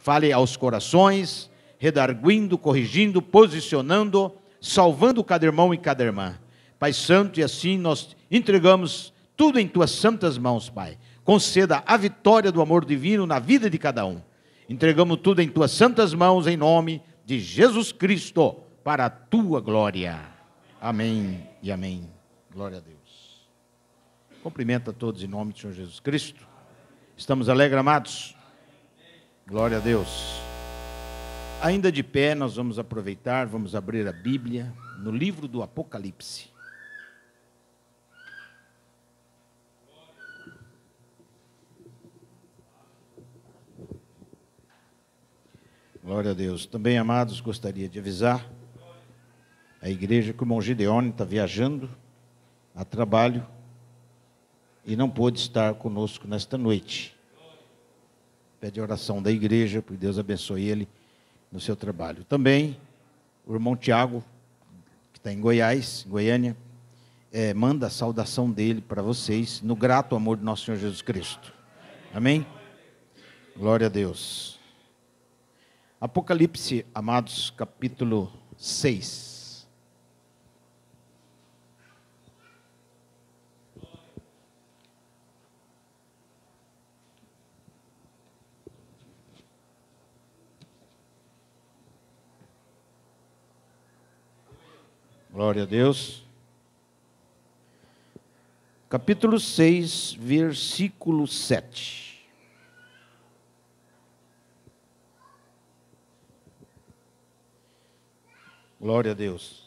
fale aos corações, redarguindo, corrigindo, posicionando, salvando cada irmão e cada irmã. Pai Santo, e assim nós entregamos tudo em Tuas santas mãos, Pai. Conceda a vitória do amor divino na vida de cada um. Entregamos tudo em Tuas santas mãos, em nome de Jesus Cristo, para a Tua glória. Amém e amém. Glória a Deus. Cumprimento a todos em nome do Senhor Jesus Cristo. Estamos alegres, amados? Glória a Deus. Ainda de pé, nós vamos aproveitar, vamos abrir a Bíblia no livro do Apocalipse. Glória a Deus. Também, amados, gostaria de avisar a igreja que o irmão Gideone está viajando a trabalho e não pôde estar conosco nesta noite. Pede a oração da igreja, porque Deus abençoe ele no seu trabalho. Também, o irmão Tiago, que está em Goiás, Goiânia, manda a saudação dele para vocês, no grato amor de nosso Senhor Jesus Cristo. Amém? Glória a Deus. Apocalipse, amados, capítulo 6. Glória a Deus. Capítulo 6, versículo 7. Glória a Deus.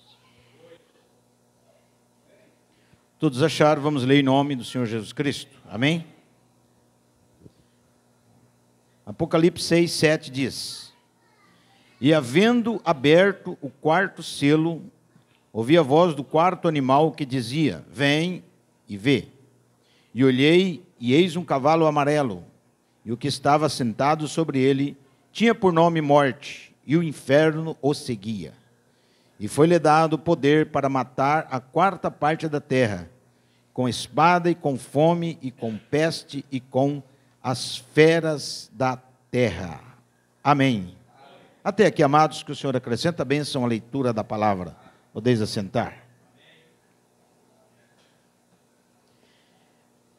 Todos acharam? Vamos ler em nome do Senhor Jesus Cristo. Amém? Apocalipse 6, 7 diz: E havendo aberto o quarto selo, ouvi a voz do quarto animal que dizia: Vem e vê. E olhei, e eis um cavalo amarelo, e o que estava sentado sobre ele tinha por nome Morte, e o inferno o seguia. E foi-lhe dado poder para matar a quarta parte da terra, com espada e com fome e com peste e com as feras da terra. Amém. Até aqui, amados, que o Senhor acrescenta a bênção à leitura da palavra. Podeis assentar.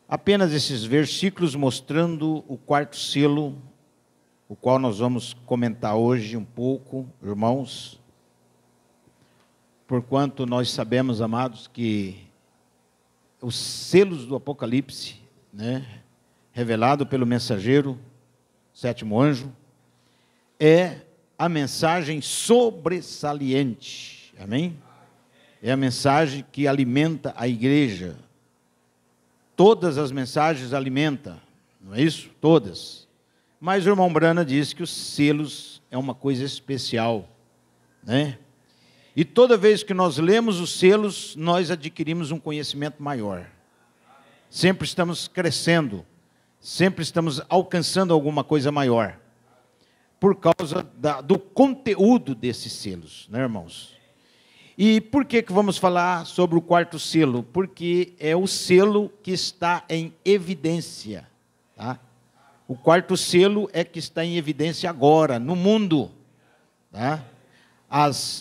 Apenas esses versículos mostrando o quarto selo, o qual nós vamos comentar hoje um pouco, irmãos. Porquanto nós sabemos, amados, que os selos do Apocalipse, revelado pelo mensageiro, sétimo anjo, é a mensagem sobressalente, amém? É a mensagem que alimenta a igreja. Todas as mensagens alimentam, não é isso? Todas. Mas o irmão Brana diz que os selos é uma coisa especial, né? E toda vez que nós lemos os selos, nós adquirimos um conhecimento maior. Sempre estamos crescendo, sempre estamos alcançando alguma coisa maior, por causa do conteúdo desses selos, né, irmãos? E por que vamos falar sobre o quarto selo? Porque é o selo que está em evidência, tá? O quarto selo é que está em evidência agora, no mundo, tá?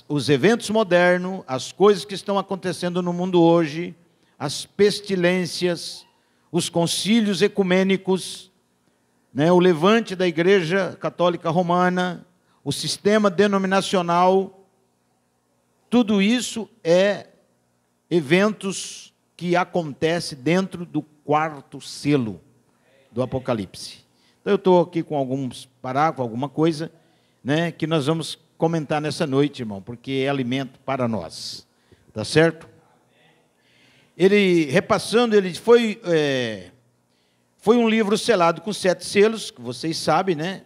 Os eventos modernos, as coisas que estão acontecendo no mundo hoje, as pestilências, os concílios ecumênicos, o levante da Igreja Católica Romana, o sistema denominacional, tudo isso é eventos que acontecem dentro do quarto selo do Apocalipse. Então eu estou aqui com alguns parágrafos, alguma coisa, que nós vamos comentar nessa noite, irmão, porque é alimento para nós, tá certo? Ele, repassando, ele foi um livro selado com 7 selos, que vocês sabem, né?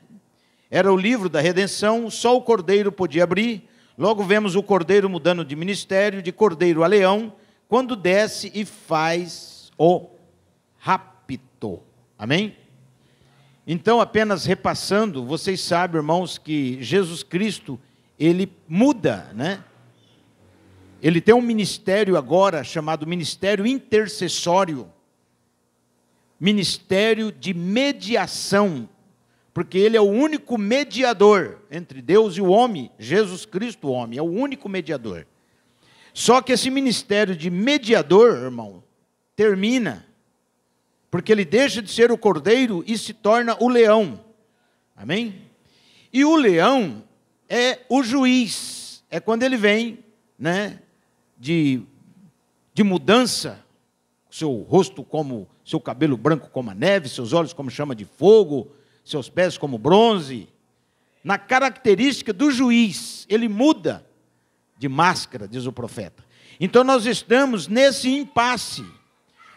Era o livro da redenção, só o cordeiro podia abrir. Logo vemos o cordeiro mudando de ministério, de cordeiro a leão, quando desce e faz o rapto. Amém? Então, apenas repassando, vocês sabem, irmãos, que Jesus Cristo, ele muda, né? Ele tem um ministério agora, chamado ministério intercessório, ministério de mediação, porque ele é o único mediador entre Deus e o homem, Jesus Cristo, o homem, é o único mediador. Só que esse ministério de mediador, irmão, termina, porque ele deixa de ser o cordeiro e se torna o leão. Amém? E o leão é o juiz, é quando ele vem, né, de mudança, seu rosto como, seu cabelo branco como a neve, seus olhos como chama de fogo, seus pés como bronze. Na característica do juiz, ele muda de máscara, diz o profeta. Então nós estamos nesse impasse,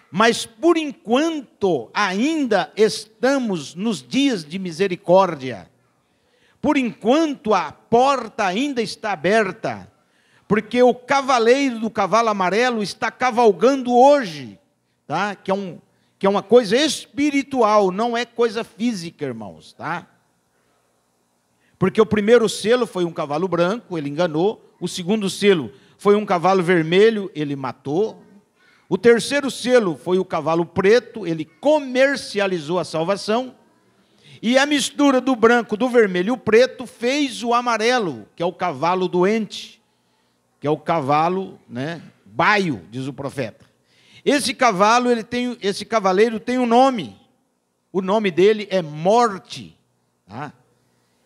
mas por enquanto ainda estamos nos dias de misericórdia. Por enquanto a porta ainda está aberta, porque o cavaleiro do cavalo amarelo está cavalgando hoje, tá? Que é uma coisa espiritual, não é coisa física, irmãos, tá? Porque o primeiro selo foi um cavalo branco, ele enganou. O segundo selo foi um cavalo vermelho, ele matou. O terceiro selo foi o cavalo preto, ele comercializou a salvação. E a mistura do branco, do vermelho e o preto fez o amarelo, que é o cavalo doente, que é o cavalo, né, baio, diz o profeta. Esse cavaleiro tem um nome. O nome dele é morte, tá?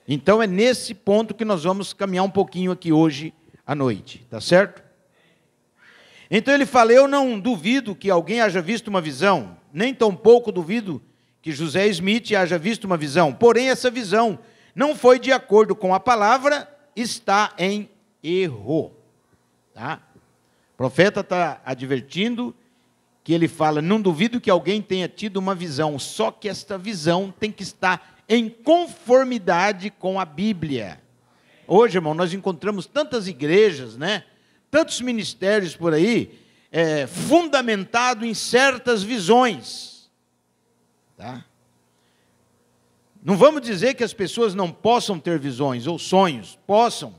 Então é nesse ponto que nós vamos caminhar um pouquinho aqui hoje à noite, tá certo? Então ele fala: eu não duvido que alguém haja visto uma visão, nem tampouco duvido que José Smith haja visto uma visão, porém essa visão não foi de acordo com a palavra, está em erro. Tá? O profeta está advertindo que ele fala: não duvido que alguém tenha tido uma visão, só que esta visão tem que estar em conformidade com a Bíblia. Hoje, irmão, nós encontramos tantas igrejas, né? Tantos ministérios por aí, fundamentado em certas visões. Tá? Não vamos dizer que as pessoas não possam ter visões ou sonhos, possam.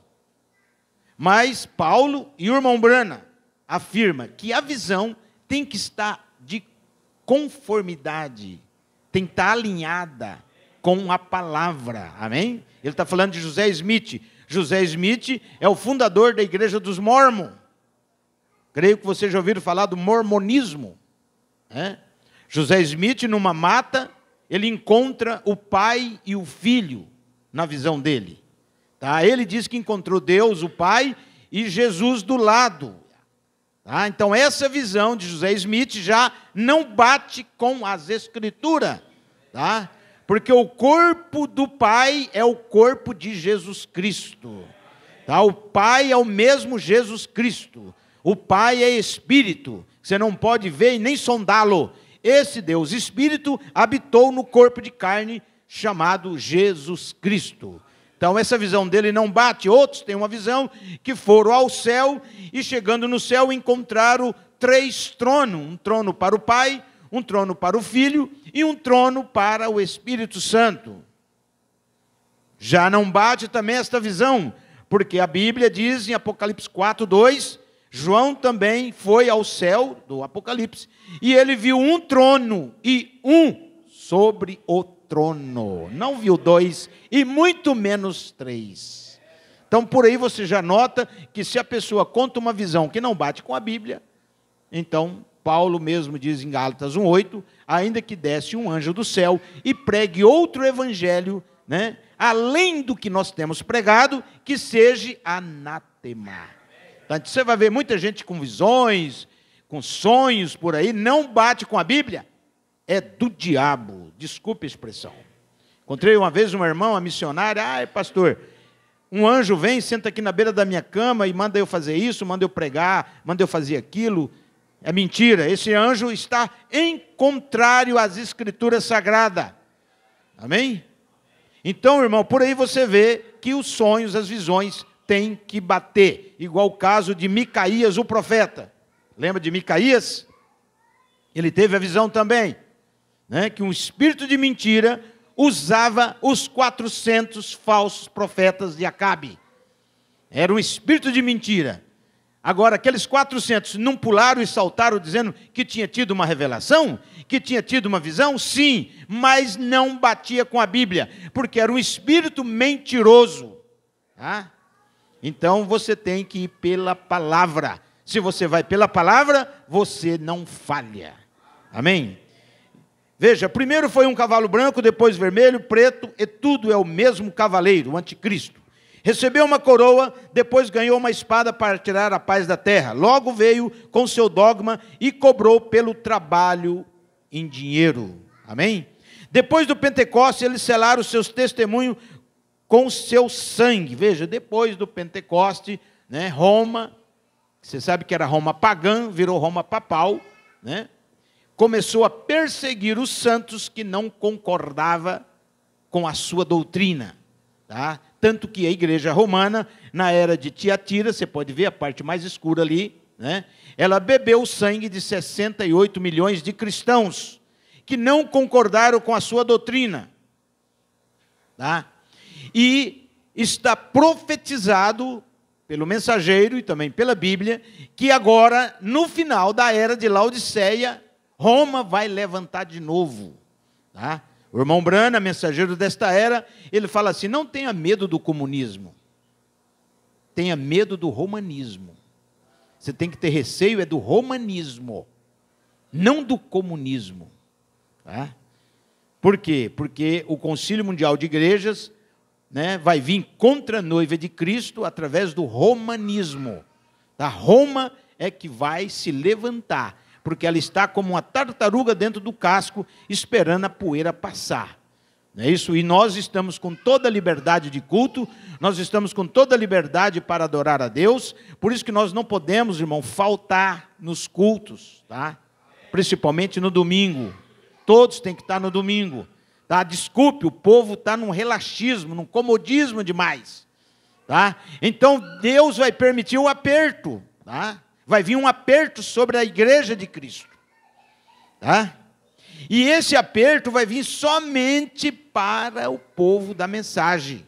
Mas Paulo e o irmão Branham afirma que a visão tem que estar de conformidade, tem que estar alinhada com a palavra, amém? Ele está falando de José Smith. José Smith é o fundador da igreja dos Mormon. Creio que vocês já ouviram falar do mormonismo. José Smith, numa mata, ele encontra o pai e o filho, na visão dele. Tá? Ele diz que encontrou Deus, o Pai, e Jesus do lado. Tá? Então essa visão de José Smith já não bate com as Escrituras. Tá? Porque o corpo do Pai é o corpo de Jesus Cristo. Tá? O Pai é o mesmo Jesus Cristo. O Pai é Espírito. Você não pode ver e nem sondá-lo. Esse Deus Espírito habitou no corpo de carne chamado Jesus Cristo. Então essa visão dele não bate. Outros têm uma visão que foram ao céu e chegando no céu encontraram 3 tronos. Um trono para o Pai, um trono para o Filho e um trono para o Espírito Santo. Já não bate também esta visão, porque a Bíblia diz em Apocalipse 4:2, João também foi ao céu do Apocalipse, e ele viu um trono e um sobre o trono. Não viu 2 e muito menos 3. Então por aí você já nota que se a pessoa conta uma visão que não bate com a Bíblia, então Paulo mesmo diz em Gálatas 1:8, ainda que desce um anjo do céu e pregue outro evangelho, né, além do que nós temos pregado, que seja anátema. Então, você vai ver muita gente com visões, com sonhos por aí, não bate com a Bíblia, é do diabo, desculpe a expressão. Encontrei uma vez uma irmã, uma missionária: pastor, um anjo vem, senta aqui na beira da minha cama e manda eu fazer isso, manda eu pregar, manda eu fazer aquilo. É mentira, esse anjo está em contrário às Escrituras Sagradas. Amém? Então, irmão, por aí você vê que os sonhos, as visões têm que bater. Igual o caso de Micaías, o profeta. Lembra de Micaías? Ele teve a visão também, né, que um espírito de mentira usava os 400 falsos profetas de Acabe. Era um espírito de mentira. Agora, aqueles 400 não pularam e saltaram dizendo que tinha tido uma revelação? Que tinha tido uma visão? Sim, mas não batia com a Bíblia, porque era um espírito mentiroso. Tá? Então, você tem que ir pela palavra. Se você vai pela palavra, você não falha. Amém? Veja, primeiro foi um cavalo branco, depois vermelho, preto, e tudo é o mesmo cavaleiro, o anticristo. Recebeu uma coroa, depois ganhou uma espada para tirar a paz da terra. Logo veio com seu dogma e cobrou pelo trabalho em dinheiro. Amém? Depois do Pentecostes, eles selaram os seus testemunhos com seu sangue. Veja, depois do Pentecostes, né, Roma, você sabe que era Roma pagã, virou Roma papal, né? Começou a perseguir os santos que não concordavam com a sua doutrina. Tá? Tanto que a igreja romana, na era de Tiatira, você pode ver a parte mais escura ali, né? Ela bebeu o sangue de 68 milhões de cristãos que não concordaram com a sua doutrina. Tá? E está profetizado pelo mensageiro e também pela Bíblia, que agora, no final da era de Laodiceia, Roma vai levantar de novo. Tá? O irmão Brana, mensageiro desta era, ele fala assim, não tenha medo do comunismo, tenha medo do romanismo. Você tem que ter receio é do romanismo, não do comunismo. Tá? Por quê? Porque o Concílio Mundial de Igrejas, né, vai vir contra a noiva de Cristo através do romanismo. Tá? Roma é que vai se levantar, porque ela está como uma tartaruga dentro do casco, esperando a poeira passar. Não é isso? E nós estamos com toda a liberdade de culto, nós estamos com toda a liberdade para adorar a Deus, por isso que nós não podemos, irmão, faltar nos cultos, tá? Principalmente no domingo. Todos têm que estar no domingo. Tá? Desculpe, o povo está num relaxismo, num comodismo demais. Tá? Então, Deus vai permitir o aperto, tá? Vai vir um aperto sobre a igreja de Cristo. Tá? E esse aperto vai vir somente para o povo da mensagem.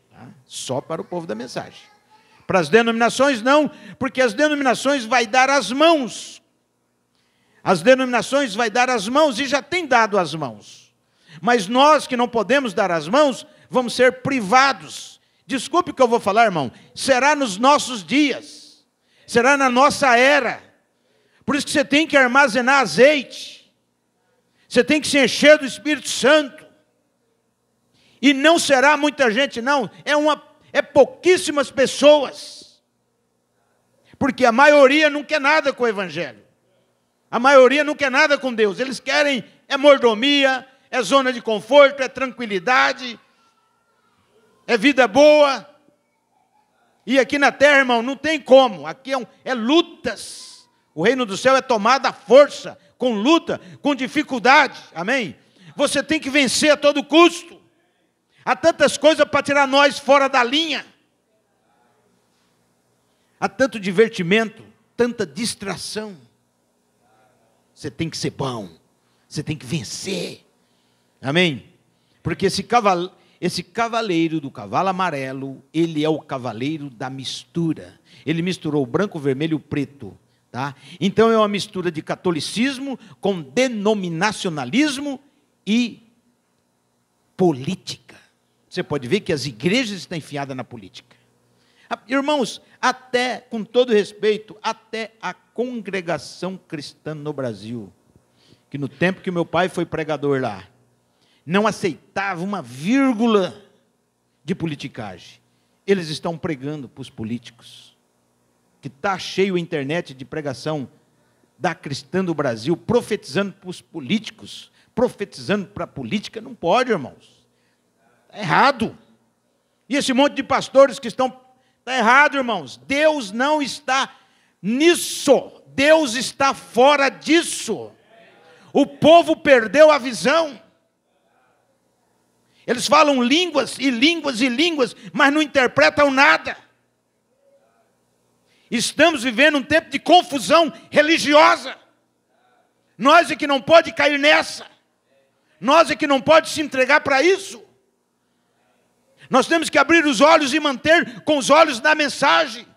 Tá? Só para o povo da mensagem. Para as denominações não, porque as denominações vai dar as mãos. As denominações vai dar as mãos e já tem dado as mãos. Mas nós que não podemos dar as mãos, vamos ser privados. Desculpe o que eu vou falar, irmão. Será nos nossos dias. Será na nossa era. Por isso que você tem que armazenar azeite. Você tem que se encher do Espírito Santo. E não será muita gente, não. É pouquíssimas pessoas. Porque a maioria não quer nada com o Evangelho. A maioria não quer nada com Deus. Eles querem mordomia, é zona de conforto, é tranquilidade, é vida boa. E aqui na terra, irmão, não tem como. Aqui é lutas. O reino do céu é tomado à força, com luta, com dificuldade. Amém? Você tem que vencer a todo custo. Há tantas coisas para tirar nós fora da linha. Há tanto divertimento, tanta distração. Você tem que ser bom. Você tem que vencer. Amém? Porque esse cavaleiro do cavalo amarelo, ele é o cavaleiro da mistura. Ele misturou o branco, o vermelho e o preto. Tá? Então é uma mistura de catolicismo com denominacionalismo e política. Você pode ver que as igrejas estão enfiadas na política. Irmãos, até, com todo respeito, até a congregação cristã no Brasil, que no tempo que meu pai foi pregador lá, não aceitava uma vírgula de politicagem. Eles estão pregando para os políticos. Que está cheio a internet de pregação da cristã do Brasil, profetizando para os políticos, profetizando para a política. Não pode, irmãos. Está errado. E esse monte de pastores que estão... Está errado, irmãos. Deus não está nisso. Deus está fora disso. O povo perdeu a visão. Eles falam línguas e línguas e línguas, mas não interpretam nada. Estamos vivendo um tempo de confusão religiosa. Nós é que não pode cair nessa. Nós é que não pode se entregar para isso. Nós temos que abrir os olhos e manter com os olhos na mensagem.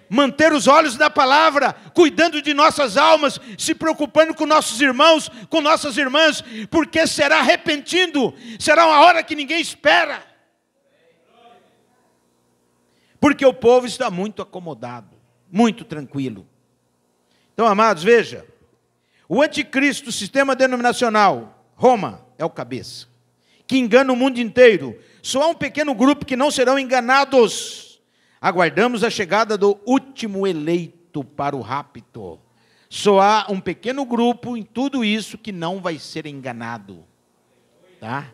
manter os olhos na palavra, cuidando de nossas almas, se preocupando com nossos irmãos, com nossas irmãs, porque será repentino, será uma hora que ninguém espera. Porque o povo está muito acomodado, muito tranquilo. Então, amados, veja, o anticristo, o sistema denominacional, Roma é o cabeça, que engana o mundo inteiro. Só há um pequeno grupo que não serão enganados. Aguardamos a chegada do último eleito para o rapto. Só há um pequeno grupo em tudo isso que não vai ser enganado. Tá?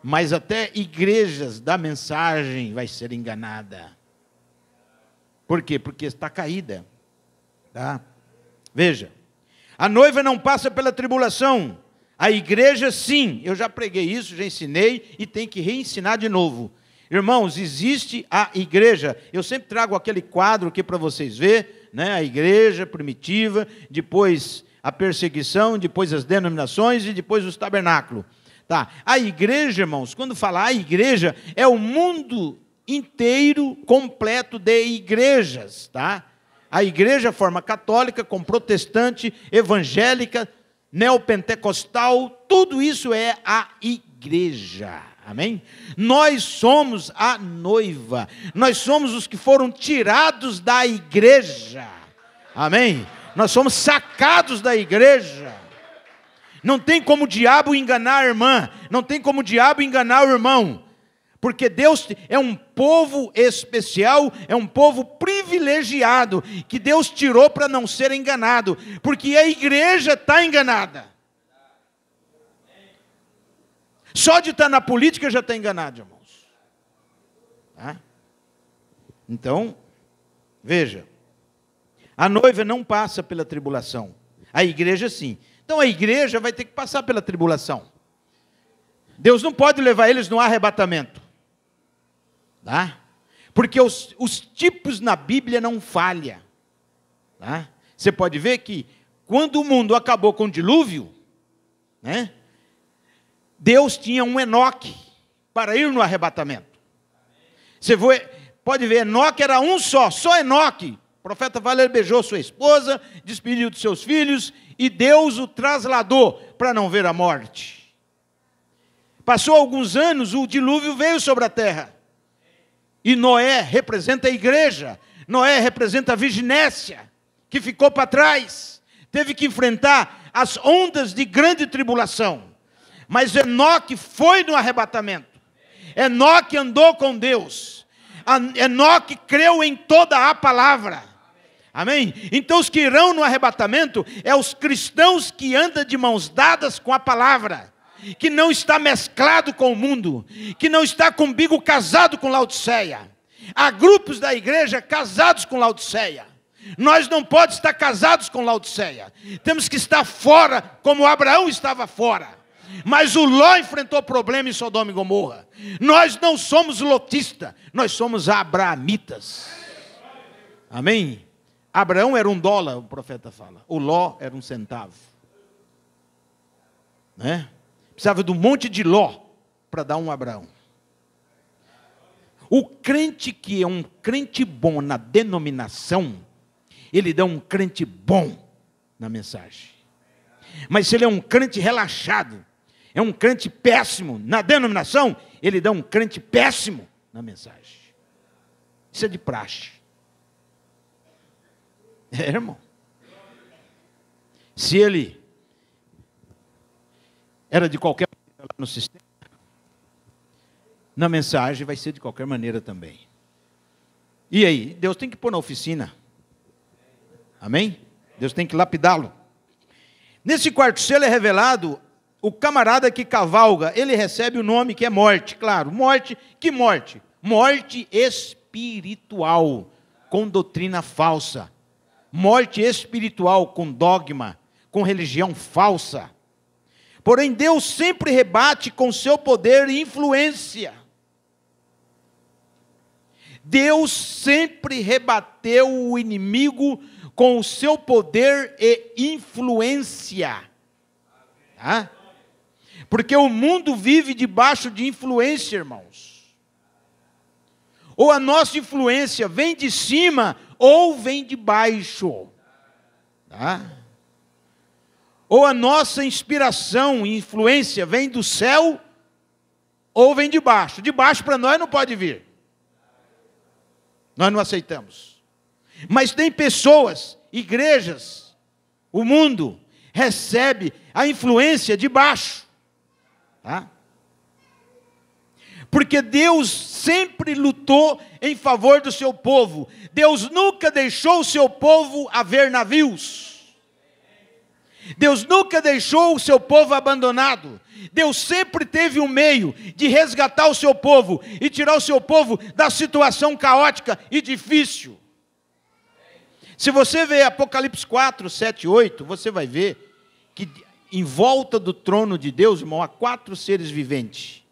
Mas até igrejas da mensagem vai ser enganada. Por quê? Porque está caída. Tá? Veja, a noiva não passa pela tribulação. A igreja sim, eu já preguei isso, já ensinei e tem que reensinar de novo. Irmãos, existe a igreja, eu sempre trago aquele quadro aqui para vocês verem, né? A igreja primitiva, depois a perseguição, depois as denominações e depois os tabernáculos. Tá? A igreja, irmãos, quando falar a igreja, é o mundo inteiro completo de igrejas. Tá? A igreja forma católica, com protestante, evangélica, neopentecostal, tudo isso é a igreja, amém? Nós somos a noiva, nós somos os que foram tirados da igreja, amém? Nós somos sacados da igreja. Não tem como o diabo enganar a irmã, não tem como o diabo enganar o irmão, porque Deus é um povo especial, é um povo privilegiado, que Deus tirou para não ser enganado, porque a igreja está enganada. Só de estar na política já está enganado, irmãos. Tá? Então, veja, a noiva não passa pela tribulação, a igreja sim. Então a igreja vai ter que passar pela tribulação. Deus não pode levar eles no arrebatamento. Tá? Porque os tipos na Bíblia não falham. Tá? Você pode ver que quando o mundo acabou com o dilúvio, né, Deus tinha um Enoque para ir no arrebatamento. Você pode ver, Enoque era um só Enoque. O profeta Valério beijou sua esposa, despediu de seus filhos e Deus o trasladou para não ver a morte. Passou alguns anos, o dilúvio veio sobre a terra. E Noé representa a igreja, Noé representa a virginécia, que ficou para trás, teve que enfrentar as ondas de grande tribulação. Mas Enoque foi no arrebatamento, Enoque andou com Deus, Enoque creu em toda a palavra, amém? Então os que irão no arrebatamento, é os cristãos que andam de mãos dadas com a palavra, que não está mesclado com o mundo, que não está com o umbigo casado com Laodiceia. Há grupos da igreja casados com Laodiceia. Nós não podemos estar casados com Laodiceia. Temos que estar fora, como Abraão estava fora. Mas o Ló enfrentou problema em Sodoma e Gomorra. Nós não somos lotistas, nós somos abraamitas. Amém? Abraão era $1, o profeta fala. O Ló era 1 centavo. Né? Precisava de um monte de Ló para dar um Abraão. O crente que é um crente bom na denominação, ele dá um crente bom na mensagem. Mas se ele é um crente relaxado, é um crente péssimo na denominação, ele dá um crente péssimo na mensagem. Isso é de praxe. É, irmão. Se ele era de qualquer maneira lá no sistema, na mensagem vai ser de qualquer maneira também. E aí? Deus tem que pôr na oficina. Amém? Deus tem que lapidá-lo. Nesse quarto selo é revelado o camarada que cavalga, ele recebe o nome que é morte. Claro, morte, que morte? Morte espiritual, com doutrina falsa. Morte espiritual com dogma, com religião falsa. Porém, Deus sempre rebate com seu poder e influência. Deus sempre rebateu o inimigo com o seu poder e influência. Tá? Porque o mundo vive debaixo de influência, irmãos. Ou a nossa influência vem de cima, ou vem de baixo. Tá? Ou a nossa inspiração e influência vem do céu, ou vem de baixo. De baixo para nós não pode vir. Nós não aceitamos. Mas tem pessoas, igrejas, o mundo recebe a influência de baixo. Tá? Porque Deus sempre lutou em favor do seu povo. Deus nunca deixou o seu povo a ver navios. Deus nunca deixou o seu povo abandonado. Deus sempre teve um meio de resgatar o seu povo e tirar o seu povo da situação caótica e difícil. Se você ver Apocalipse 4, 7 e 8, você vai ver que em volta do trono de Deus, irmão, há 4 seres viventes.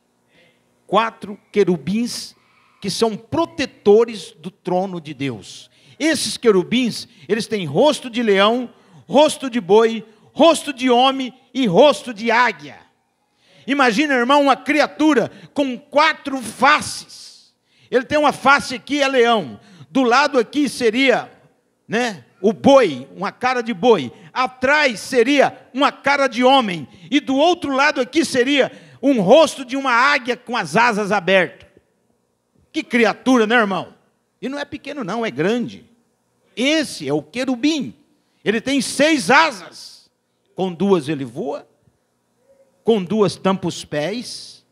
4 querubins que são protetores do trono de Deus. Esses querubins, eles têm rosto de leão, rosto de boi, rosto de homem e rosto de águia. Imagina, irmão, uma criatura com 4 faces. Ele tem uma face aqui, é leão. Do lado aqui seria, o boi, uma cara de boi. Atrás seria uma cara de homem. E do outro lado aqui seria um rosto de uma águia com as asas abertas. Que criatura, né, irmão? E não é pequeno não, é grande. Esse é o querubim. Ele tem 6 asas. Com 2 ele voa. Com 2 tampa os pés.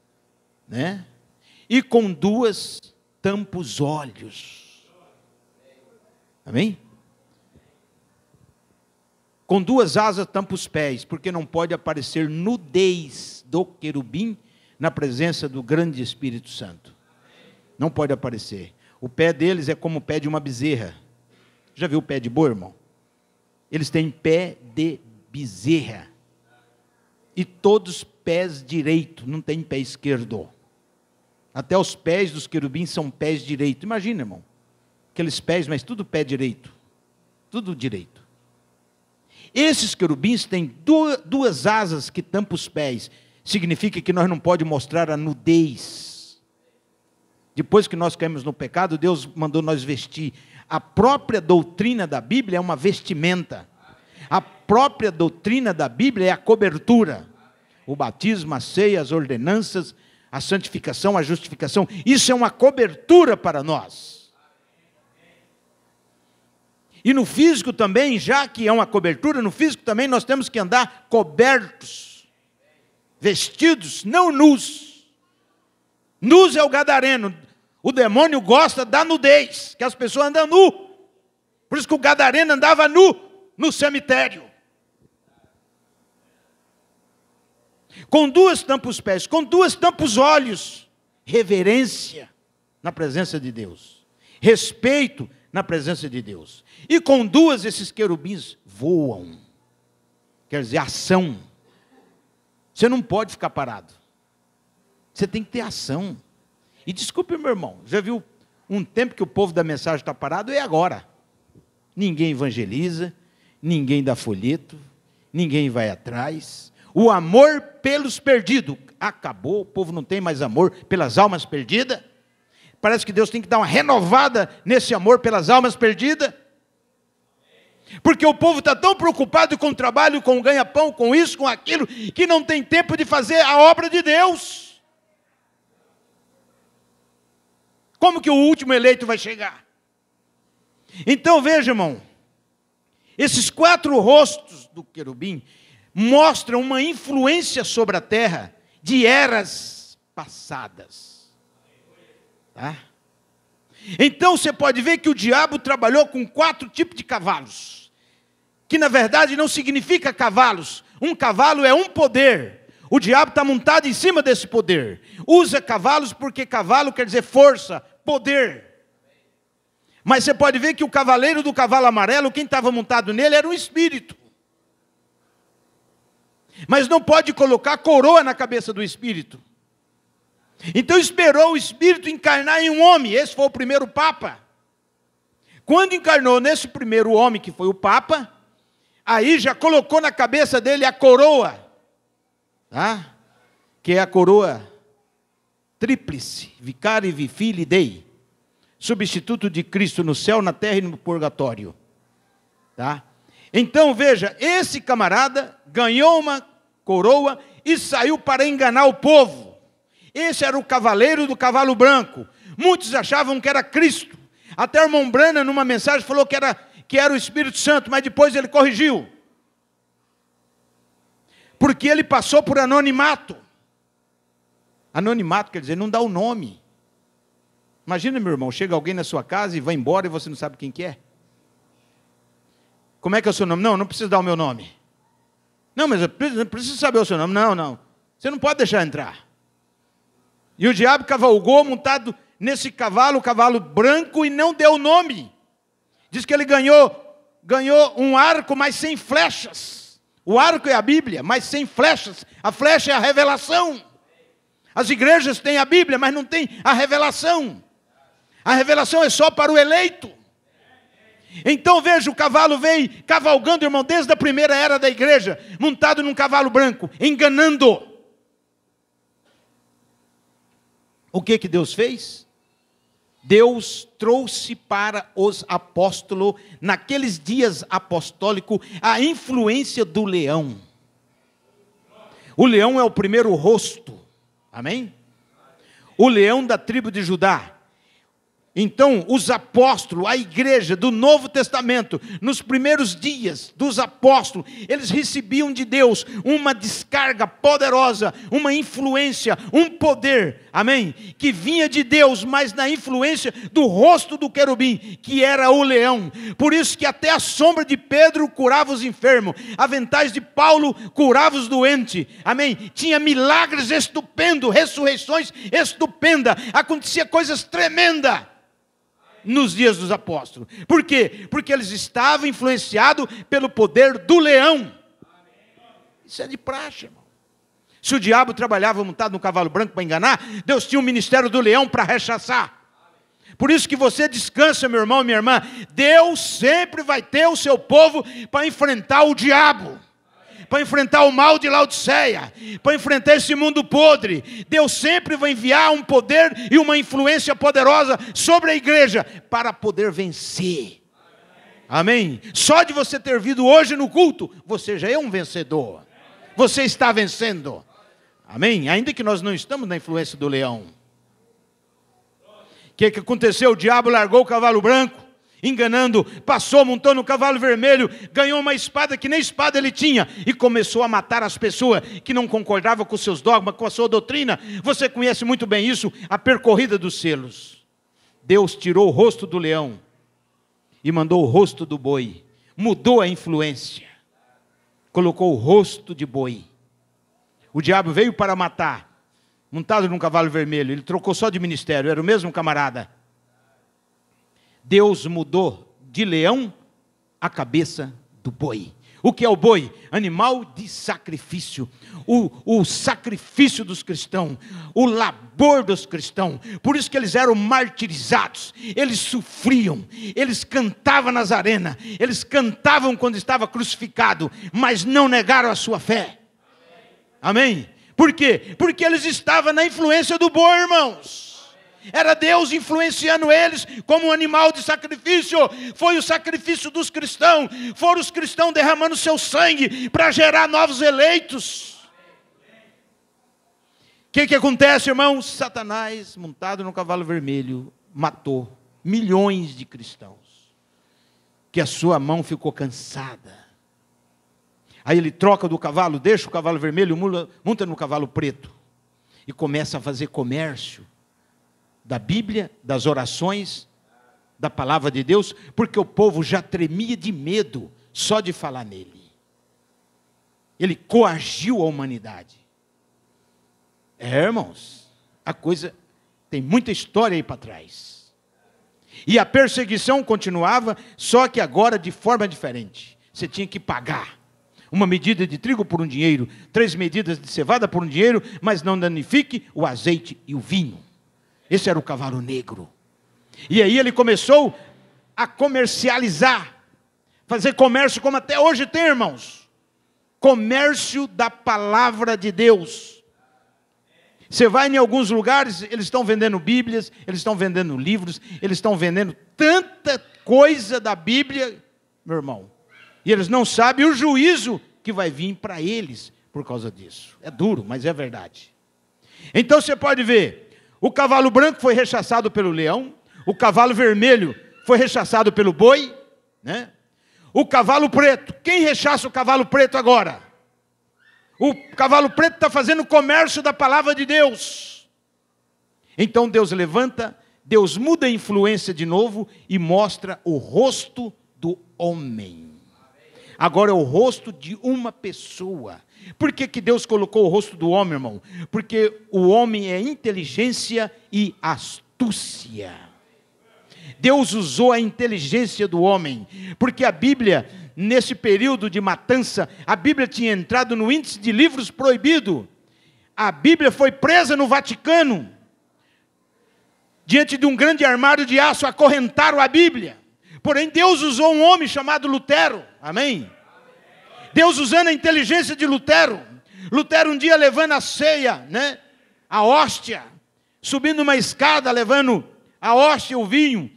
E com 2 tampa os olhos. Amém? Com 2 asas tampa os pés, porque não pode aparecer nudez do querubim na presença do grande Espírito Santo. Não pode aparecer. O pé deles é como o pé de uma bezerra. Já viu o pé de boi, irmão? Eles têm pé de bezerra. E todos pés direito, não tem pé esquerdo. Até os pés dos querubins são pés direito. Imagina, irmão. Aqueles pés, mas tudo pé direito. Tudo direito. Esses querubins têm 2 asas que tampam os pés. Significa que nós não podemos mostrar a nudez. Depois que nós caímos no pecado, Deus mandou nós vestir. A própria doutrina da Bíblia é uma vestimenta. A própria doutrina da Bíblia é a cobertura. O batismo, a ceia, as ordenanças, a santificação, a justificação. Isso é uma cobertura para nós. E no físico também, já que é uma cobertura, no físico também nós temos que andar cobertos, vestidos, não nus. Nus é o gadareno. O demônio gosta da nudez, que as pessoas andam nu. Por isso que o gadareno andava nu no cemitério. Com 2 tampa os pés, com 2 tampa os olhos. Reverência na presença de Deus. Respeito na presença de Deus. E com 2 esses querubins voam. Quer dizer, ação. Você não pode ficar parado. Você tem que ter ação. E desculpe, meu irmão, já viu um tempo que o povo da mensagem está parado? É agora. Ninguém evangeliza, ninguém dá folheto, ninguém vai atrás. O amor pelos perdidos acabou, o povo não tem mais amor pelas almas perdidas. Parece que Deus tem que dar uma renovada nesse amor pelas almas perdidas. Porque o povo está tão preocupado com o trabalho, com o ganha-pão, com isso, com aquilo, que não tem tempo de fazer a obra de Deus. Como que o último eleito vai chegar? Então veja, irmão, esses 4 rostos do querubim mostram uma influência sobre a terra de eras passadas. Tá? Então você pode ver que o diabo trabalhou com 4 tipos de cavalos, que na verdade não significa cavalos. Um cavalo é um poder. O diabo está montado em cima desse poder. Usa cavalos porque cavalo quer dizer força, poder. Mas você pode ver que o cavaleiro do cavalo amarelo, quem estava montado nele era um espírito. Mas não pode colocar coroa na cabeça do espírito. Então esperou o espírito encarnar em um homem. Esse foi o primeiro papa. Quando encarnou nesse primeiro homem, que foi o papa, aí já colocou na cabeça dele a coroa. Tá? Que é a coroa tríplice, vicari, vi, filii, dei. substituto de Cristo no céu, na terra e no purgatório. Tá? Então veja, esse camarada ganhou uma coroa e saiu para enganar o povo. Esse era o cavaleiro do cavalo branco. Muitos achavam que era Cristo. Até o irmão Branham, numa mensagem, falou que era o Espírito Santo, mas depois ele corrigiu. Porque ele passou por anonimato. Anonimato quer dizer, não dá o nome. Imagina, meu irmão, chega alguém na sua casa e vai embora e você não sabe quem que é. Como é que é o seu nome? Não precisa dar o meu nome. Não, mas eu preciso saber o seu nome. Não. Você não pode deixar entrar. E o diabo cavalgou montado nesse cavalo, cavalo branco, e não deu o nome. Diz que ele ganhou um arco, mas sem flechas. O arco é a Bíblia, mas sem flechas. A flecha é a revelação. As igrejas têm a Bíblia, mas não têm a revelação. A revelação é só para o eleito. Então veja, o cavalo veio cavalgando, irmão, desde a primeira era da igreja, montado num cavalo branco, enganando. O que Deus fez? Deus trouxe para os apóstolos, naqueles dias apostólicos, a influência do leão. O leão é o primeiro rosto, amém? O leão da tribo de Judá. Então, os apóstolos, a igreja do Novo Testamento, nos primeiros dias dos apóstolos, eles recebiam de Deus uma descarga poderosa, uma influência, um poder, amém? Que vinha de Deus, mas na influência do rosto do querubim, que era o leão. Por isso que até a sombra de Pedro curava os enfermos, aventais de Paulo curava os doentes, amém? Tinha milagres estupendos, ressurreições estupendas, acontecia coisas tremendas nos dias dos apóstolos. Por quê? Porque eles estavam influenciados pelo poder do leão. Isso é de praxe, irmão. Se o diabo trabalhava montado no cavalo branco para enganar, Deus tinha um ministério do leão para rechaçar. Por isso que você descansa, meu irmão e minha irmã. Deus sempre vai ter o seu povo para enfrentar o diabo, para enfrentar o mal de Laodiceia, para enfrentar esse mundo podre. Deus sempre vai enviar um poder e uma influência poderosa sobre a igreja para poder vencer. Amém? Só de você ter vindo hoje no culto, você já é um vencedor. Você está vencendo. Amém? Ainda que nós não estamos na influência do leão. O que aconteceu? O diabo largou o cavalo branco, enganando, passou, montou no cavalo vermelho, ganhou uma espada que nem espada ele tinha, e começou a matar as pessoas que não concordavam com os seus dogmas, com a sua doutrina. Você conhece muito bem isso, a percorrida dos selos. Deus tirou o rosto do leão e mandou o rosto do boi, mudou a influência, colocou o rosto de boi. O diabo veio para matar, montado num cavalo vermelho, ele trocou só de ministério, era o mesmo camarada. Deus mudou de leão a cabeça do boi. O que é o boi? Animal de sacrifício. O sacrifício dos cristãos. O labor dos cristãos. Por isso que eles eram martirizados. Eles sofriam. Eles cantavam nas arenas. Eles cantavam quando estava crucificado. Mas não negaram a sua fé. Amém? Por quê? Porque eles estavam na influência do boi, irmãos. Era Deus influenciando eles como um animal de sacrifício. Foi o sacrifício dos cristãos. Foram os cristãos derramando seu sangue para gerar novos eleitos. O que acontece, irmãos? Satanás, montado no cavalo vermelho, matou milhões de cristãos. Que a sua mão ficou cansada. Aí ele troca do cavalo, deixa o cavalo vermelho, monta no cavalo preto. E começa a fazer comércio da Bíblia, das orações, da palavra de Deus, porque o povo já tremia de medo só de falar nele. Ele coagiu a humanidade. Irmãos, a coisa tem muita história aí para trás. E a perseguição continuava, só que agora de forma diferente. Você tinha que pagar. Uma medida de trigo por um dinheiro, 3 medidas de cevada por um dinheiro, mas não danifique o azeite e o vinho. Esse era o cavalo negro. E aí ele começou a comercializar, fazer comércio como até hoje tem, irmãos. Comércio da palavra de Deus. Você vai em alguns lugares, eles estão vendendo Bíblias, eles estão vendendo livros, eles estão vendendo tanta coisa da Bíblia, meu irmão. E eles não sabem o juízo que vai vir para eles por causa disso. É duro, mas é verdade. Então você pode ver, o cavalo branco foi rechaçado pelo leão, o cavalo vermelho foi rechaçado pelo boi, né? O cavalo preto, quem rechaça o cavalo preto agora? O cavalo preto está fazendo comércio da palavra de Deus. Então Deus levanta, Deus muda a influência de novo e mostra o rosto do homem. Agora é o rosto de uma pessoa. Por que que Deus colocou o rosto do homem, irmão? Porque o homem é inteligência e astúcia. Deus usou a inteligência do homem, porque a Bíblia, nesse período de matança, a Bíblia tinha entrado no índice de livros proibido. A Bíblia foi presa no Vaticano. Diante de um grande armário de aço, acorrentaram a Bíblia. Porém, Deus usou um homem chamado Lutero. Amém? Deus usando a inteligência de Lutero. Lutero um dia levando a ceia, né? A hóstia. Subindo uma escada, levando a hóstia, o vinho.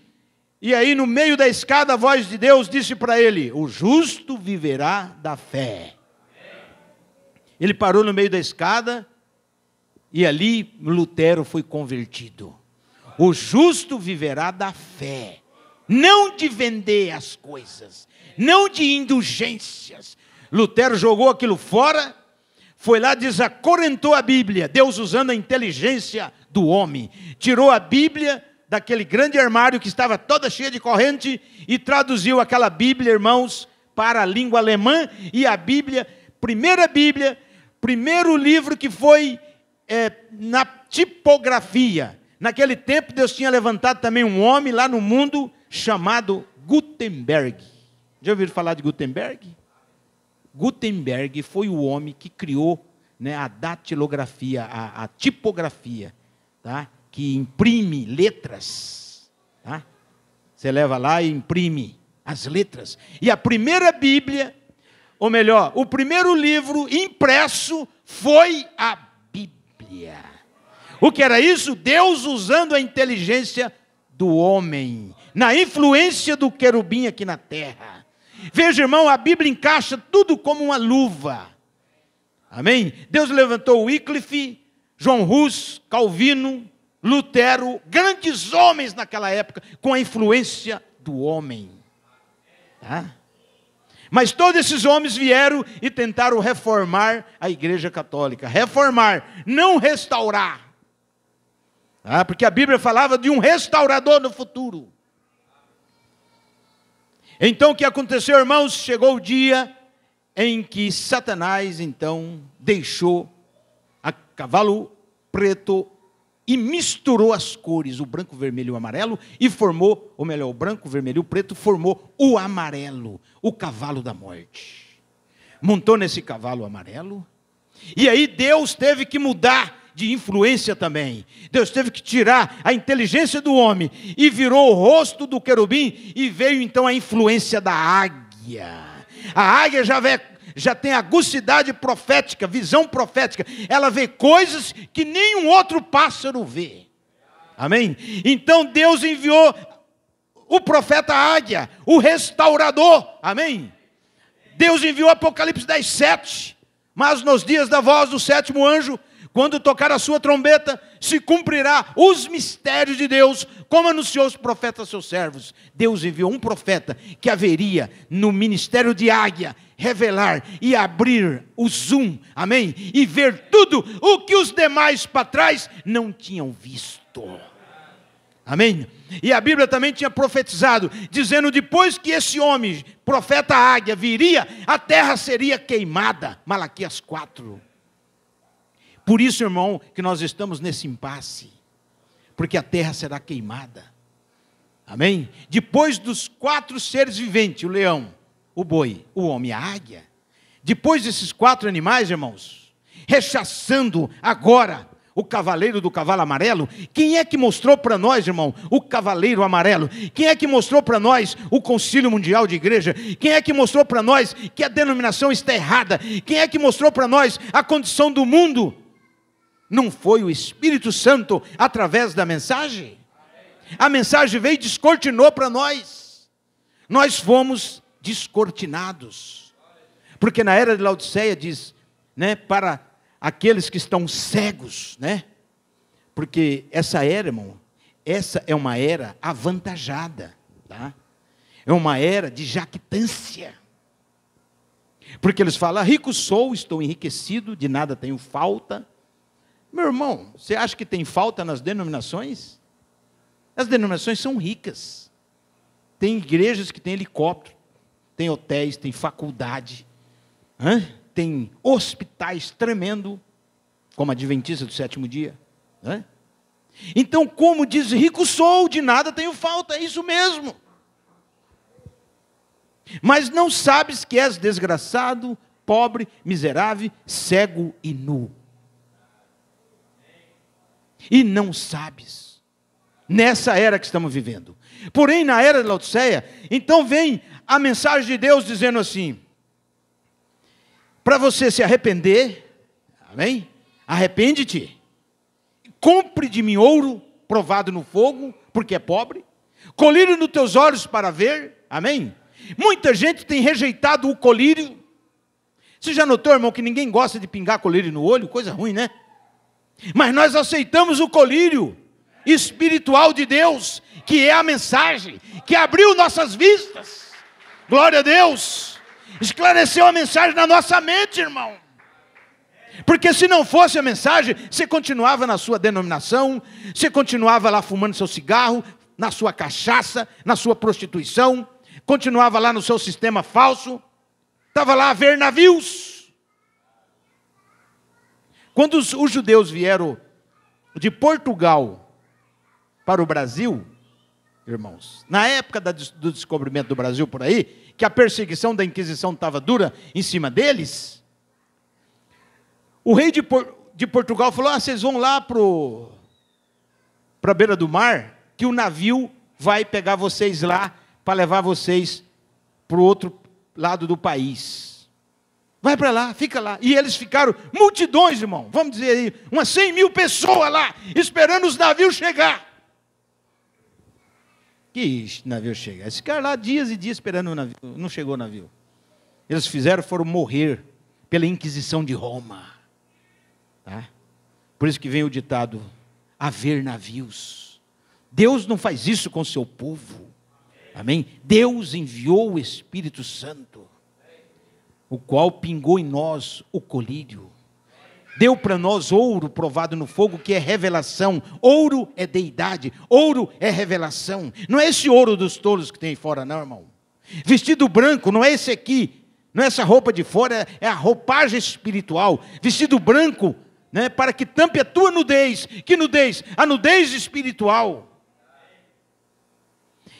E aí no meio da escada a voz de Deus disse para ele: o justo viverá da fé. Ele parou no meio da escada e ali Lutero foi convertido. O justo viverá da fé, não de vender as coisas, não de indulgências. Lutero jogou aquilo fora, foi lá, desacorrentou a Bíblia, Deus usando a inteligência do homem, tirou a Bíblia daquele grande armário que estava toda cheia de corrente e traduziu aquela Bíblia, irmãos, para a língua alemã. E a Bíblia, primeiro livro que foi na tipografia. Naquele tempo Deus tinha levantado também um homem lá no mundo chamado Gutenberg. Já ouviram falar de Gutenberg? Gutenberg foi o homem que criou, né, a datilografia, a tipografia, tá? Que imprime letras, tá? Você leva lá e imprime as letras. E a primeira Bíblia, ou melhor, o primeiro livro impresso foi a Bíblia. O que era isso? Deus usando a inteligência do homem, na influência do querubim aqui na terra. Veja, irmão, a Bíblia encaixa tudo como uma luva. Amém? Deus levantou Wycliffe, John Hus, Calvino, Lutero, grandes homens naquela época, com a influência do homem. Tá? Mas todos esses homens vieram e tentaram reformar a Igreja Católica. Reformar, não restaurar. Tá? Porque a Bíblia falava de um restaurador no futuro. Então o que aconteceu, irmãos? Chegou o dia em que Satanás, então, deixou a cavalo preto e misturou as cores, o branco, o vermelho e o amarelo, e formou, ou melhor, o branco, o vermelho e o preto, formou o amarelo, o cavalo da morte. Montou nesse cavalo amarelo, e aí Deus teve que mudar de influência também. Deus teve que tirar a inteligência do homem, e virou o rosto do querubim, e veio então a influência da águia. A águia já tem agucidade profética, visão profética. Ela vê coisas que nenhum outro pássaro vê. Amém? Então Deus enviou o profeta águia, o restaurador. Amém? Deus enviou Apocalipse 10:7. Mas nos dias da voz do sétimo anjo, quando tocar a sua trombeta, se cumprirá os mistérios de Deus, como anunciou os profetas seus servos. Deus enviou um profeta que haveria no ministério de águia revelar e abrir o zoom, amém? E ver tudo o que os demais para trás não tinham visto. Amém? E a Bíblia também tinha profetizado, dizendo: depois que esse homem, profeta águia, viria, a terra seria queimada. Malaquias 4. Por isso, irmão, que nós estamos nesse impasse, porque a terra será queimada. Amém? Depois dos 4 seres viventes, o leão, o boi, o homem e a águia, depois desses 4 animais, irmãos, rechaçando agora o cavaleiro do cavalo amarelo, quem é que mostrou para nós, irmão, o cavaleiro amarelo? Quem é que mostrou para nós o Concílio Mundial de Igreja? Quem é que mostrou para nós que a denominação está errada? Quem é que mostrou para nós a condição do mundo? Não foi o Espírito Santo através da mensagem? A mensagem veio e descortinou para nós. Nós fomos descortinados. Porque na era de Laodiceia diz, né, para aqueles que estão cegos, né? Porque essa era, irmão, essa é uma era avantajada, tá? É uma era de jactância. Porque eles falam, rico sou, estou enriquecido, de nada tenho falta. Meu irmão, você acha que tem falta nas denominações? As denominações são ricas. Tem igrejas que têm helicóptero, tem hotéis, tem faculdade, tem hospitais tremendo, como a Adventista do Sétimo Dia. Então, como diz, rico sou, de nada tenho falta, é isso mesmo. Mas não sabes que és desgraçado, pobre, miserável, cego e nu. E não sabes, nessa era que estamos vivendo. Porém, na era de Laodiceia, então vem a mensagem de Deus dizendo assim, para você se arrepender, amém? Arrepende-te, compre de mim ouro, provado no fogo, porque é pobre, colírio nos teus olhos para ver, amém? Muita gente tem rejeitado o colírio. Você já notou, irmão, que ninguém gosta de pingar colírio no olho? Coisa ruim, né? Mas nós aceitamos o colírio espiritual de Deus, que é a mensagem, que abriu nossas vistas. Glória a Deus. Esclareceu a mensagem na nossa mente, irmão. Porque se não fosse a mensagem, você continuava na sua denominação, você continuava lá fumando seu cigarro, na sua cachaça, na sua prostituição, continuava lá no seu sistema falso, estava lá a ver navios. Quando os judeus vieram de Portugal para o Brasil, irmãos, na época do descobrimento do Brasil por aí, que a perseguição da Inquisição estava dura em cima deles, o rei de Portugal falou, vocês vão lá para a beira do mar, que o navio vai pegar vocês lá, para levar vocês para o outro lado do país. Vai para lá, fica lá. E eles ficaram multidões, irmão, vamos dizer aí, umas 100 mil pessoas lá, esperando os navios chegar. Que navio chegar? Eles ficaram lá dias e dias esperando o navio, não chegou o navio. Eles foram morrer pela Inquisição de Roma. Tá? Por isso que vem o ditado, haver navios. Deus não faz isso com o seu povo. Amém? Deus enviou o Espírito Santo, o qual pingou em nós o colírio. Deu para nós ouro provado no fogo, que é revelação. Ouro é deidade, ouro é revelação. Não é esse ouro dos tolos que tem aí fora, não, irmão. Vestido branco, não é esse aqui, não é essa roupa de fora, é a roupagem espiritual. Vestido branco, né, para que tampe a tua nudez. Que nudez? A nudez espiritual.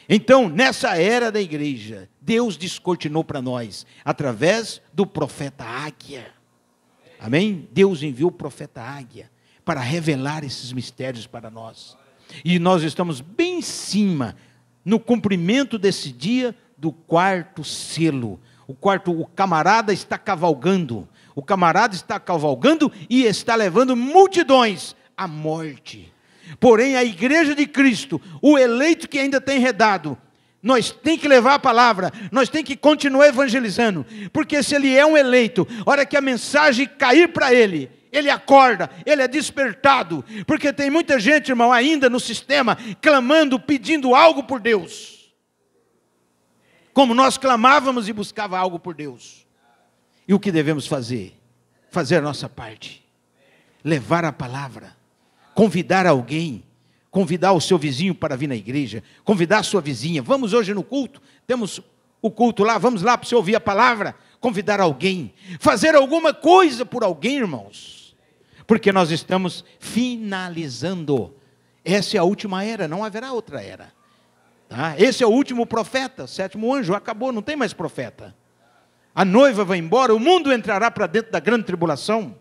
Então, nessa era da igreja, Deus descortinou para nós, através do profeta Águia. Amém? Deus enviou o profeta Águia para revelar esses mistérios para nós. E nós estamos bem em cima, no cumprimento desse dia, do quarto selo. O camarada está cavalgando. O camarada está cavalgando e está levando multidões à morte. Porém, a igreja de Cristo, o eleito que ainda tem enredado, nós tem que levar a palavra, nós tem que continuar evangelizando, porque se ele é um eleito, a hora que a mensagem cair para ele, ele acorda, ele é despertado, porque tem muita gente, irmão, ainda no sistema, clamando, pedindo algo por Deus, como nós clamávamos e buscava algo por Deus. E o que devemos fazer? Fazer a nossa parte, levar a palavra, convidar alguém, convidar o seu vizinho para vir na igreja, convidar a sua vizinha, vamos hoje no culto, temos o culto lá, vamos lá para você ouvir a palavra, convidar alguém, fazer alguma coisa por alguém, irmãos, porque nós estamos finalizando, essa é a última era, não haverá outra era, tá? Esse é o último profeta, sétimo anjo, acabou, não tem mais profeta, a noiva vai embora, o mundo entrará para dentro da grande tribulação.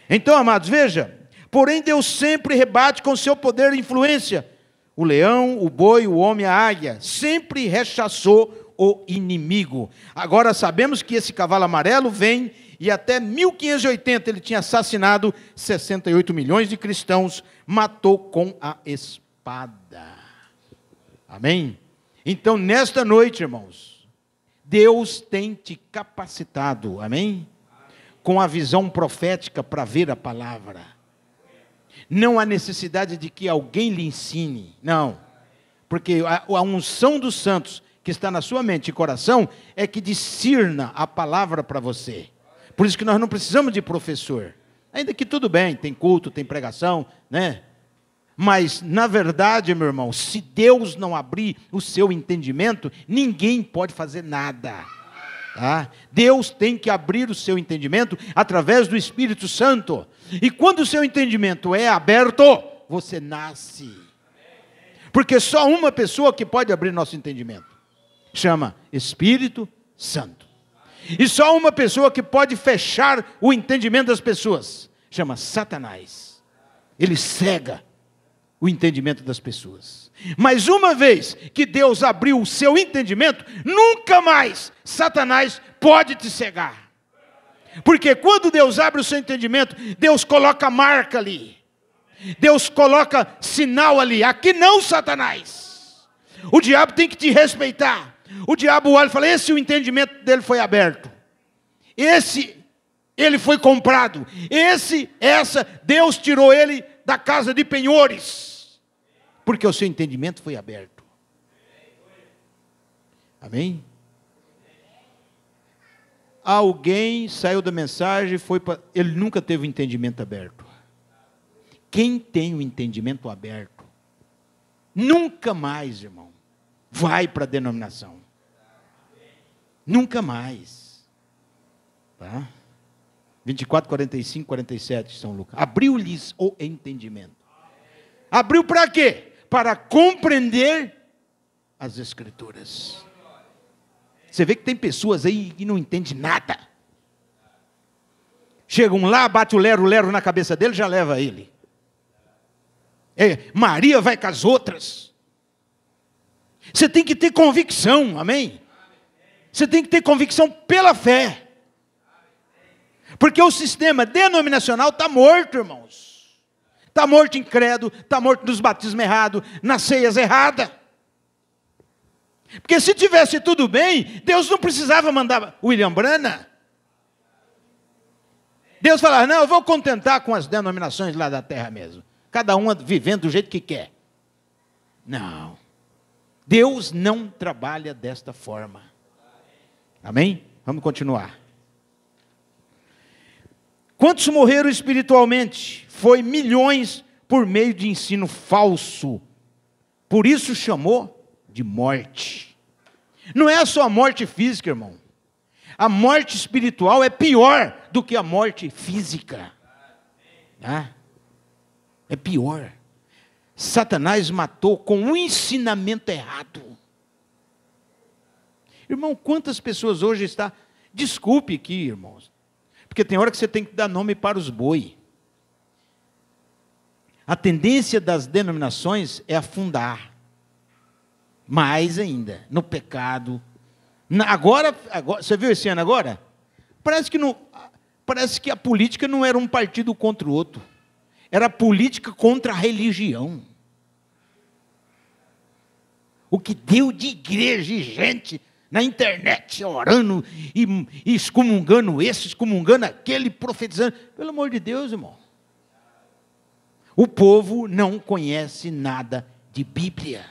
Então, amados, veja, porém Deus sempre rebate com seu poder e influência. O leão, o boi, o homem, a águia, sempre rechaçou o inimigo. Agora sabemos que esse cavalo amarelo vem e até 1580 ele tinha assassinado 68 milhões de cristãos, matou com a espada. Amém? Então, nesta noite, irmãos, Deus tem te capacitado, amém? Com a visão profética para ver a palavra. Não há necessidade de que alguém lhe ensine, não. Porque a unção dos santos que está na sua mente e coração é que discirna a palavra para você. Por isso que nós não precisamos de professor. Ainda que tudo bem, tem culto, tem pregação, né? Mas, na verdade, meu irmão, se Deus não abrir o seu entendimento, ninguém pode fazer nada. Tá? Deus tem que abrir o seu entendimento através do Espírito Santo. E quando o seu entendimento é aberto, você nasce. Porque só uma pessoa que pode abrir nosso entendimento. Chama Espírito Santo. E só uma pessoa que pode fechar o entendimento das pessoas. Chama Satanás. Ele cega o entendimento das pessoas. Mas uma vez que Deus abriu o seu entendimento, nunca mais Satanás pode te cegar. Porque quando Deus abre o seu entendimento, Deus coloca marca ali. Deus coloca sinal ali. Aqui não, Satanás. O diabo tem que te respeitar. O diabo olha e fala, esse o entendimento dele foi aberto. Ele foi comprado. Deus tirou ele da casa de penhores. Porque o seu entendimento foi aberto. Amém? Alguém saiu da mensagem, ele nunca teve o entendimento aberto. Quem tem o entendimento aberto, nunca mais, irmão, vai para a denominação. Nunca mais. Tá? 24, 45, 47, São Lucas. Abriu-lhes o entendimento. Abriu para quê? Para compreender as Escrituras. Você vê que tem pessoas aí que não entendem nada. Chegam lá, bate o lero na cabeça dele, já leva ele. Maria vai com as outras. Você tem que ter convicção, amém? Você tem que ter convicção pela fé. Porque o sistema denominacional está morto, irmãos. Está morto em credo, está morto nos batismos errados, nas ceias erradas. Porque se tivesse tudo bem, Deus não precisava mandar William Branham. Deus falava, não, eu vou contentar com as denominações lá da terra mesmo. Cada uma vivendo do jeito que quer. Não. Deus não trabalha desta forma. Amém? Vamos continuar. Quantos morreram espiritualmente? Foi milhões por meio de ensino falso. Por isso chamou de morte. Não é só a morte física, irmão. A morte espiritual é pior do que a morte física. Tá? É pior. Satanás matou com um ensinamento errado. Irmão, quantas pessoas hoje estão... Desculpe aqui, irmãos. Porque tem hora que você tem que dar nome para os boi. A tendência das denominações é afundar. Mais ainda, no pecado. Agora, você viu esse ano agora? Parece que a política não era um partido contra o outro. Era política contra a religião. O que deu de igreja e gente na internet orando e excomungando esse, excomungando aquele, profetizando. Pelo amor de Deus, irmão. O povo não conhece nada de Bíblia.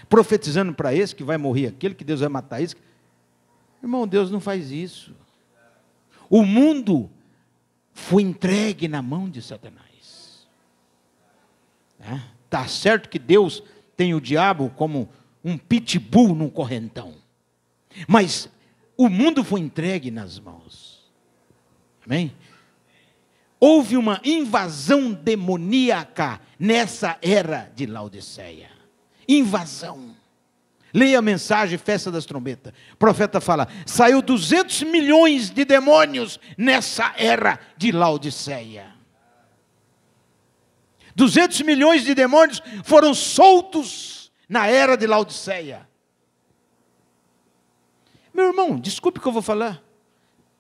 Profetizando para esse que vai morrer aquele, que Deus vai matar esse. Irmão, Deus não faz isso. O mundo foi entregue na mão de Satanás. Está certo que Deus tem o diabo como um pitbull num correntão. Mas o mundo foi entregue nas mãos. Amém? Houve uma invasão demoníaca nessa era de Laodiceia. Invasão. Leia a mensagem, festa das trombetas. O profeta fala, saiu 200 milhões de demônios nessa era de Laodiceia. 200 milhões de demônios foram soltos na era de Laodiceia. Meu irmão, desculpe o que eu vou falar.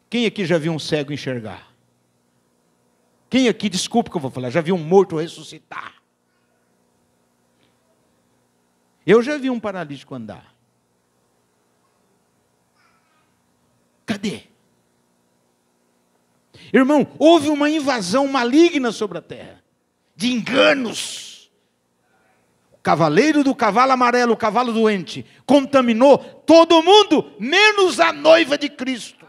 Quem aqui já viu um cego enxergar? Quem aqui, desculpe o que eu vou falar, já viu um morto ressuscitar? Eu já vi um paralítico andar. Cadê? Irmão, houve uma invasão maligna sobre a terra, de enganos. O cavaleiro do cavalo amarelo, o cavalo doente, contaminou todo mundo, menos a noiva de Cristo.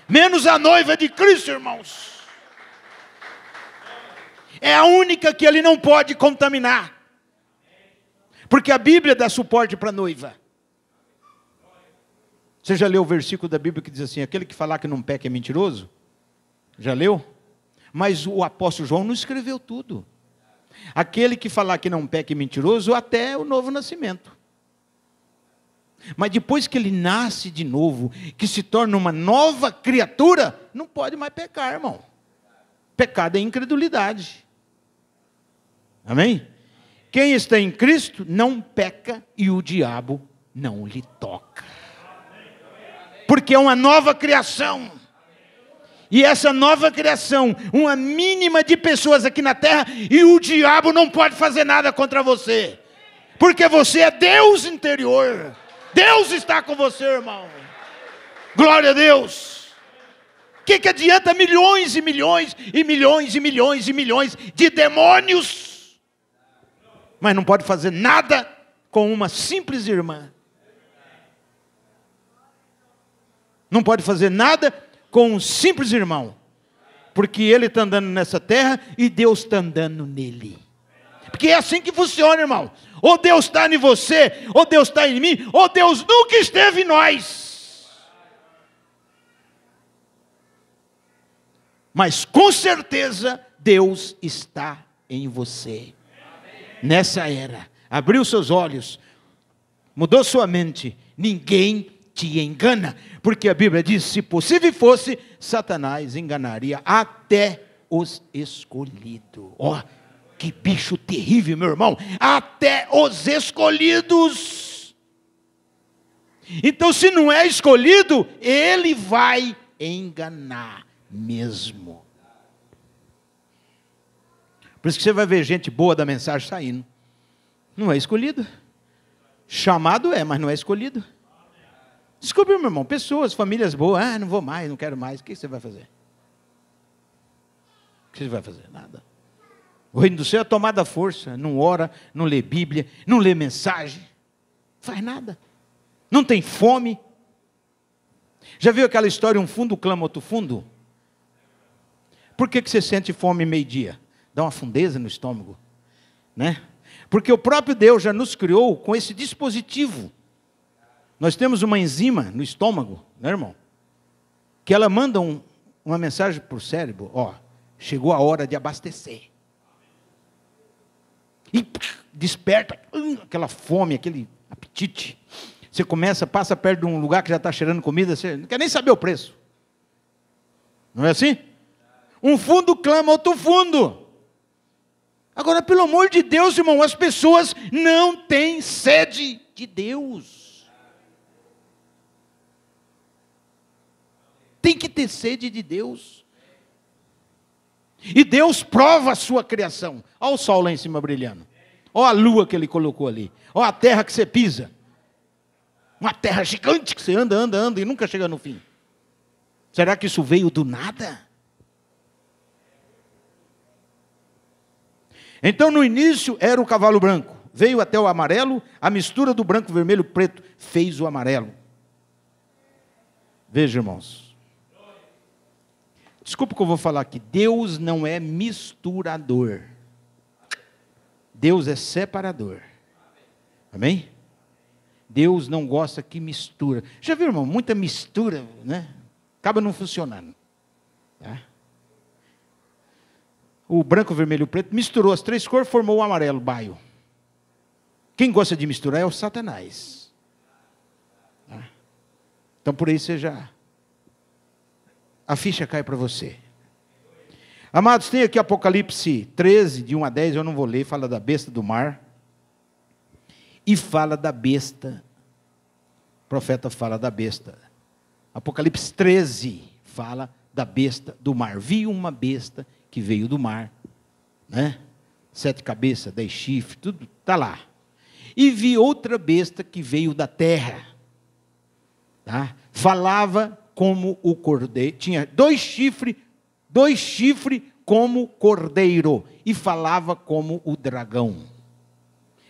Menos a noiva de Cristo, irmãos. É a única que ele não pode contaminar. Porque a Bíblia dá suporte para a noiva. Você já leu o versículo da Bíblia que diz assim, aquele que falar que não peca é mentiroso? Já leu? Mas o apóstolo João não escreveu tudo. Aquele que falar que não peca é mentiroso até o novo nascimento. Mas depois que ele nasce de novo, que se torna uma nova criatura, não pode mais pecar, irmão. Pecado é incredulidade. Amém? Quem está em Cristo não peca e o diabo não lhe toca. Porque é uma nova criação. E essa nova criação, uma mínima de pessoas aqui na terra, e o diabo não pode fazer nada contra você. Porque você é Deus interior. Deus está com você, irmão. Glória a Deus. O que adianta milhões e milhões e milhões e milhões e milhões de demônios, mas não pode fazer nada com uma simples irmã? Não pode fazer nada com um simples irmão, porque ele está andando nessa terra e Deus está andando nele. Porque é assim que funciona, irmão. Ou Deus está em você, ou Deus está em mim, ou Deus nunca esteve em nós. Mas com certeza Deus está em você. Nessa era, abriu seus olhos, mudou sua mente, ninguém te engana, porque a Bíblia diz, se possível fosse, Satanás enganaria até os escolhidos. Ó, que bicho terrível, meu irmão, até os escolhidos. Então, se não é escolhido, ele vai enganar mesmo. Por isso que você vai ver gente boa da mensagem saindo. Não é escolhido. Chamado é, mas não é escolhido. Desculpe, meu irmão, pessoas, famílias boas, não vou mais, não quero mais. O que você vai fazer? O que você vai fazer? Nada. O reino do céu é tomado à força, não ora, não lê Bíblia, não lê mensagem, faz nada. Não tem fome. Já viu aquela história, um fundo clama outro fundo? Por que você sente fome meio-dia? Dá uma fundeza no estômago, né? Porque o próprio Deus já nos criou com esse dispositivo. Nós temos uma enzima no estômago, né, irmão? Que ela manda uma mensagem para o cérebro, ó, chegou a hora de abastecer. E desperta aquela fome, aquele apetite. Você passa perto de um lugar que já está cheirando comida, você não quer nem saber o preço. Não é assim? Um fundo clama outro fundo. Agora, pelo amor de Deus, irmão, as pessoas não têm sede de Deus. Tem que ter sede de Deus. E Deus prova a sua criação. Olha o sol lá em cima brilhando. Olha a lua que ele colocou ali. Olha a terra que você pisa. Uma terra gigante que você anda e nunca chega no fim. Será que isso veio do nada? Então no início era o cavalo branco. Veio até o amarelo, a mistura do branco, vermelho, preto fez o amarelo. Veja, irmãos. Desculpa o que eu vou falar aqui. Deus não é misturador. Deus é separador. Amém? Deus não gosta que mistura. Já viu, irmão? Muita mistura, né? Acaba não funcionando. Tá? O branco, o vermelho e o preto misturou as três cores, formou o amarelo, baio. Quem gosta de misturar é o Satanás. Tá? Então por aí você já... a ficha cai para você. Amados, tem aqui Apocalipse 13, de 1 a 10, eu não vou ler, fala da besta do mar. E fala da besta, o profeta fala da besta Apocalipse 13 fala da besta do mar. Vi uma besta que veio do mar, né? 7 cabeças, 10 chifres, tudo está lá. E vi outra besta que veio da terra, tá? Falava como o cordeiro, tinha 2 chifres como cordeiro, e falava como o dragão.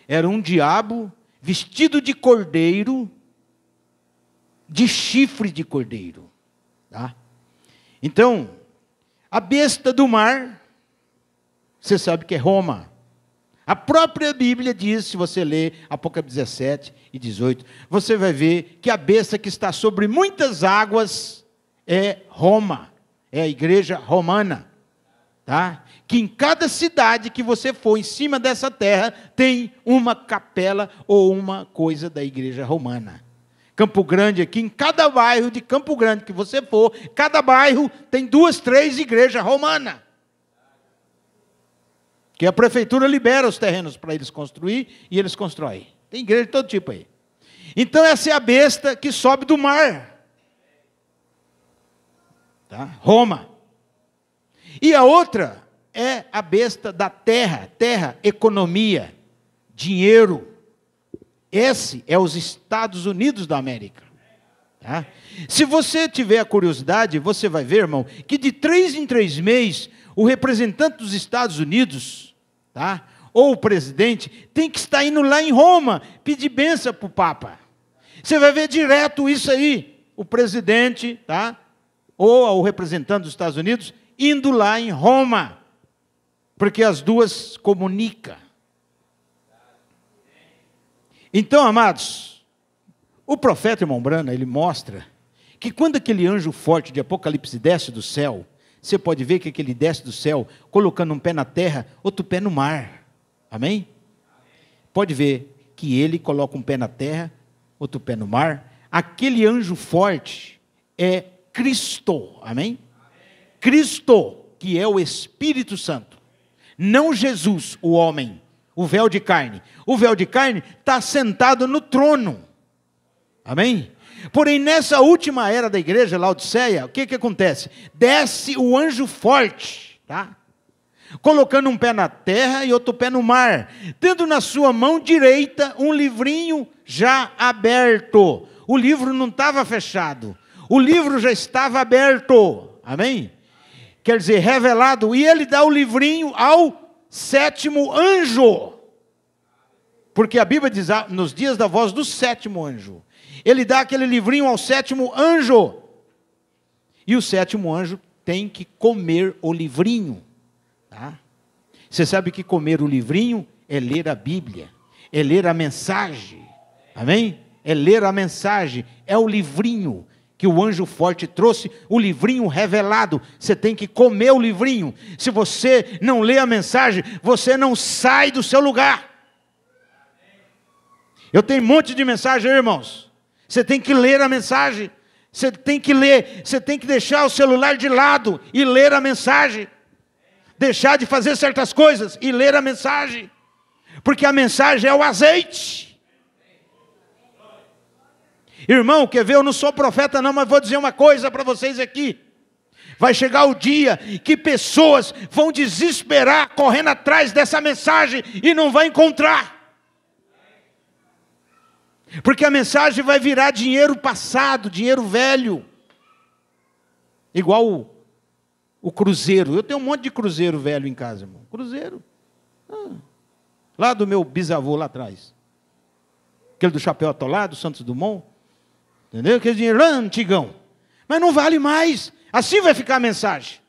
Era um diabo vestido de cordeiro, de chifre de cordeiro. Tá? Então, a besta do mar, você sabe que é Roma. A própria Bíblia diz, se você ler Apocalipse 17 e 18, você vai ver que a besta que está sobre muitas águas é Roma, é a igreja romana. Tá? Que em cada cidade que você for em cima dessa terra, tem uma capela ou uma coisa da igreja romana. Campo Grande aqui, em cada bairro de Campo Grande que você for, cada bairro tem 2, 3 igrejas romanas. Que a prefeitura libera os terrenos para eles construir e eles constroem. Tem igreja de todo tipo aí. Então essa é a besta que sobe do mar. Tá? Roma. E a outra é a besta da terra. Terra, economia, dinheiro. Esse é os Estados Unidos da América. Tá? Se você tiver a curiosidade, você vai ver, irmão, que de 3 em 3 meses, o representante dos Estados Unidos, tá? Ou o presidente, tem que estar indo lá em Roma, pedir bênção para o Papa. Você vai ver direto isso aí. O presidente, tá? Ou o representante dos Estados Unidos, indo lá em Roma. Porque as duas comunicam. Então, amados, o profeta, irmão Brana, ele mostra que quando aquele anjo forte de Apocalipse desce do céu, você pode ver que ele desce do céu, colocando um pé na terra, outro pé no mar. Amém? Pode ver que ele coloca um pé na terra, outro pé no mar. Aquele anjo forte é Cristo. Amém? Cristo, que é o Espírito Santo. Não Jesus, o homem, o véu de carne. O véu de carne está sentado no trono. Amém? Porém, nessa última era da igreja, Laodiceia, o que acontece? Desce o anjo forte, tá? Colocando um pé na terra e outro pé no mar, tendo na sua mão direita um livrinho já aberto. O livro não estava fechado, o livro já estava aberto. Amém? Quer dizer, revelado. E ele dá o livrinho ao 7º anjo. Porque a Bíblia diz, nos dias da voz do 7º anjo. Ele dá aquele livrinho ao 7º anjo. E o 7º anjo tem que comer o livrinho. Tá? Você sabe que comer o livrinho é ler a Bíblia. É ler a mensagem. Amém? É ler a mensagem. É o livrinho que o anjo forte trouxe, o livrinho revelado. Você tem que comer o livrinho. Se você não lê a mensagem, você não sai do seu lugar. Eu tenho um monte de mensagem, irmãos. Você tem que ler a mensagem. Você tem que ler. Você tem que deixar o celular de lado e ler a mensagem. Deixar de fazer certas coisas e ler a mensagem. Porque a mensagem é o azeite. Irmão, quer ver? Eu não sou profeta não, mas vou dizer uma coisa para vocês aqui. Vai chegar o dia que pessoas vão desesperar correndo atrás dessa mensagem e não vai encontrar. Porque a mensagem vai virar dinheiro passado, dinheiro velho. Igual o cruzeiro. Eu tenho um monte de cruzeiro velho em casa, irmão. Cruzeiro. Lá do meu bisavô lá atrás. Aquele do chapéu atolado, Santos Dumont. Entendeu? Aquele dinheiro lá antigão. Mas não vale mais. Assim vai ficar a mensagem.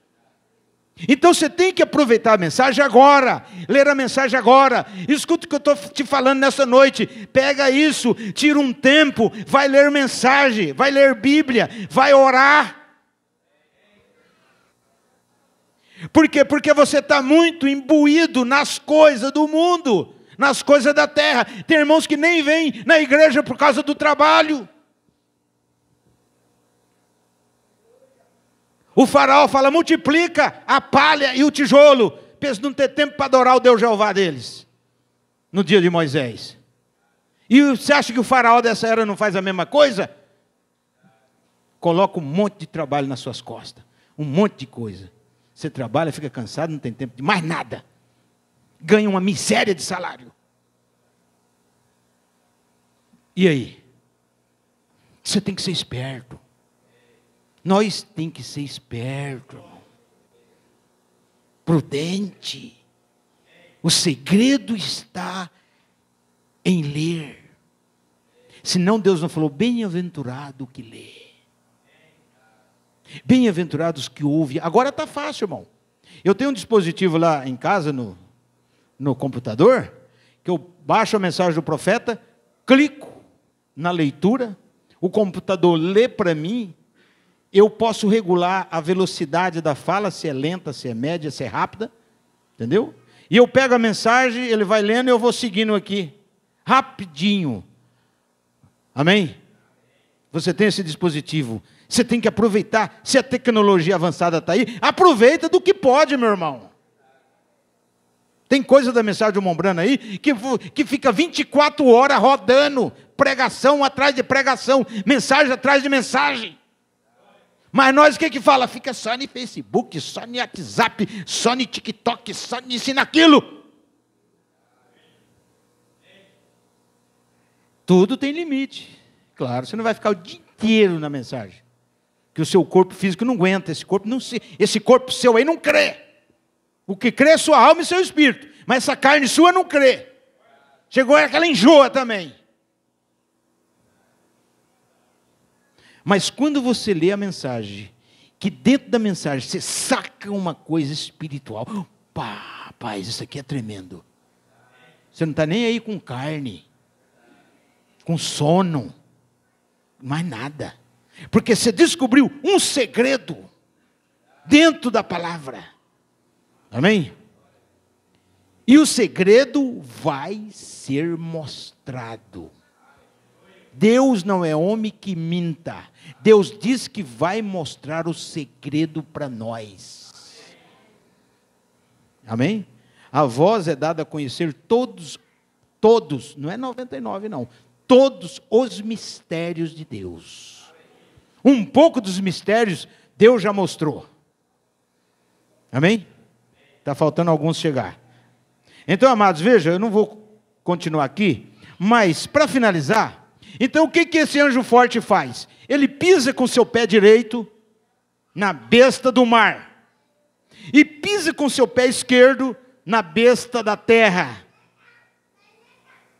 Então você tem que aproveitar a mensagem agora. Ler a mensagem agora. Escuta o que eu estou te falando nessa noite. Pega isso, tira um tempo, vai ler mensagem, vai ler Bíblia, vai orar. Por quê? Porque você está muito imbuído nas coisas do mundo, nas coisas da terra. Tem irmãos que nem vêm na igreja por causa do trabalho. O faraó fala, multiplica a palha e o tijolo. Pensa não ter tempo para adorar o Deus Jeová deles. No dia de Moisés. E você acha que o faraó dessa era não faz a mesma coisa? coloca um monte de trabalho nas suas costas, um monte de coisa. Você trabalha, fica cansado, não tem tempo de mais nada. Ganha uma miséria de salário. E aí? Você tem que ser esperto. Nós tem que ser esperto, prudente. O segredo está em ler. Senão Deus não falou, bem-aventurado o que lê. Bem-aventurados que ouvem. Agora está fácil, irmão. Eu tenho um dispositivo lá em casa, no computador, que eu baixo a mensagem do profeta, clico na leitura, o computador lê para mim, eu posso regular a velocidade da fala, se é lenta, se é média, se é rápida, entendeu? E eu pego a mensagem, ele vai lendo e eu vou seguindo aqui, rapidinho. Amém? Você tem esse dispositivo, você tem que aproveitar, se a tecnologia avançada está aí, aproveita do que pode, meu irmão. Tem coisa da mensagem do Mombrana aí, que fica 24 horas rodando, pregação atrás de pregação, mensagem atrás de mensagem. Mas nós o que fala? Fica só no Facebook, só no WhatsApp, só no TikTok, só nisso e naquilo. Tudo tem limite. Claro, você não vai ficar o dia inteiro na mensagem. Que o seu corpo físico não aguenta, esse corpo seu aí não crê. O que crê é sua alma e seu espírito. Mas essa carne sua não crê. Chegou aquela enjoa também. Mas quando você lê a mensagem, que dentro da mensagem você saca uma coisa espiritual. Pá, rapaz, isso aqui é tremendo. Você não está nem aí com carne, com sono, mais nada. Porque você descobriu um segredo dentro da palavra. Amém? E o segredo vai ser mostrado. Deus não é homem que minta. Deus diz que vai mostrar o segredo para nós. Amém? A voz é dada a conhecer todos, não é 99 não, todos os mistérios de Deus. Um pouco dos mistérios Deus já mostrou. Amém? Está faltando alguns chegar. Então, amados, veja, eu não vou continuar aqui, mas para finalizar, então o que esse anjo forte faz? Ele pisa com seu pé direito na besta do mar, e pisa com seu pé esquerdo na besta da terra.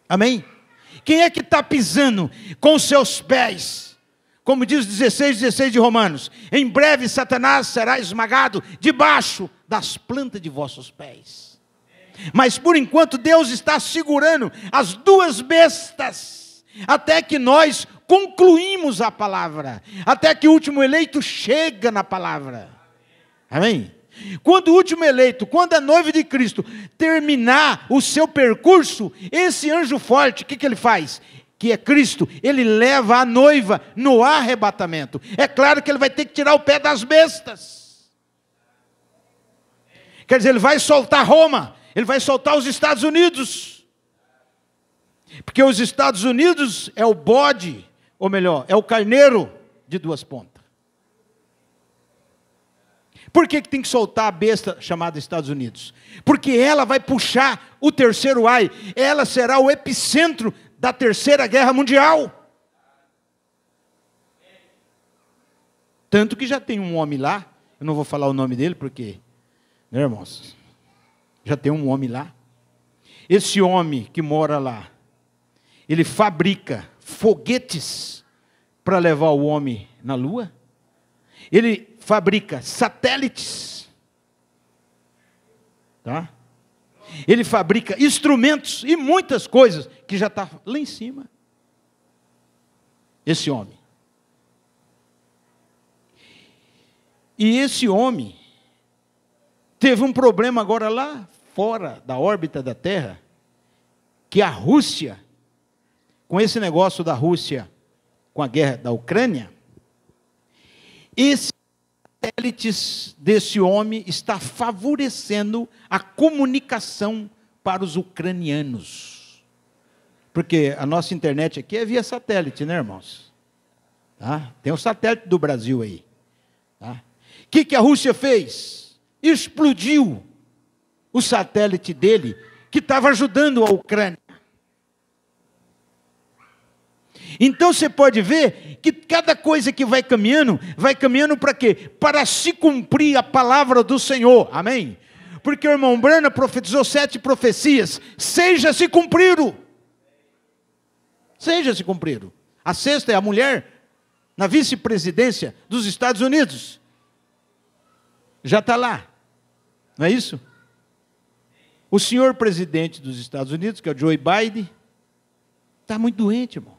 Amém? Quem é que está pisando com seus pés? Como diz 16 de Romanos, em breve Satanás será esmagado debaixo das plantas de vossos pés. Mas por enquanto Deus está segurando as duas bestas, até que nós concluímos a palavra, até que o último eleito chega na palavra. Amém? Quando o último eleito, quando a noiva de Cristo terminar o seu percurso, esse anjo forte, o que ele faz? Que é Cristo, ele leva a noiva no arrebatamento. É claro que ele vai ter que tirar o pé das bestas. Quer dizer, ele vai soltar Roma, ele vai soltar os Estados Unidos. Porque os Estados Unidos é o bode, ou melhor, é o carneiro de duas pontas. Por que tem que soltar a besta chamada Estados Unidos? Porque ela vai puxar o terceiro ai, ela será o epicentro da terceira guerra mundial. Tanto que já tem um homem lá, eu não vou falar o nome dele porque, né, irmãos? Já tem um homem lá. Esse homem que mora lá, ele fabrica foguetes para levar o homem na lua. Ele fabrica satélites. Tá? Ele fabrica instrumentos e muitas coisas que já está lá em cima. Esse homem. E esse homem teve um problema agora lá fora da órbita da Terra, que a Rússia, com esse negócio da Rússia, com a guerra da Ucrânia, esses satélites desse homem está favorecendo a comunicação para os ucranianos. Porque a nossa internet aqui é via satélite, né, irmãos? Tá? Tem um satélite do Brasil aí. Tá? O que a Rússia fez? Explodiu o satélite dele, que estava ajudando a Ucrânia. Então você pode ver que cada coisa que vai caminhando para quê? Para se cumprir a palavra do Senhor, amém? Porque o irmão Branham profetizou 7 profecias, 6 já se cumpriram. 6 já se cumpriram. A 6ª é a mulher na vice-presidência dos Estados Unidos. Já está lá, não é isso? O senhor presidente dos Estados Unidos, que é o Joe Biden, está muito doente, irmão.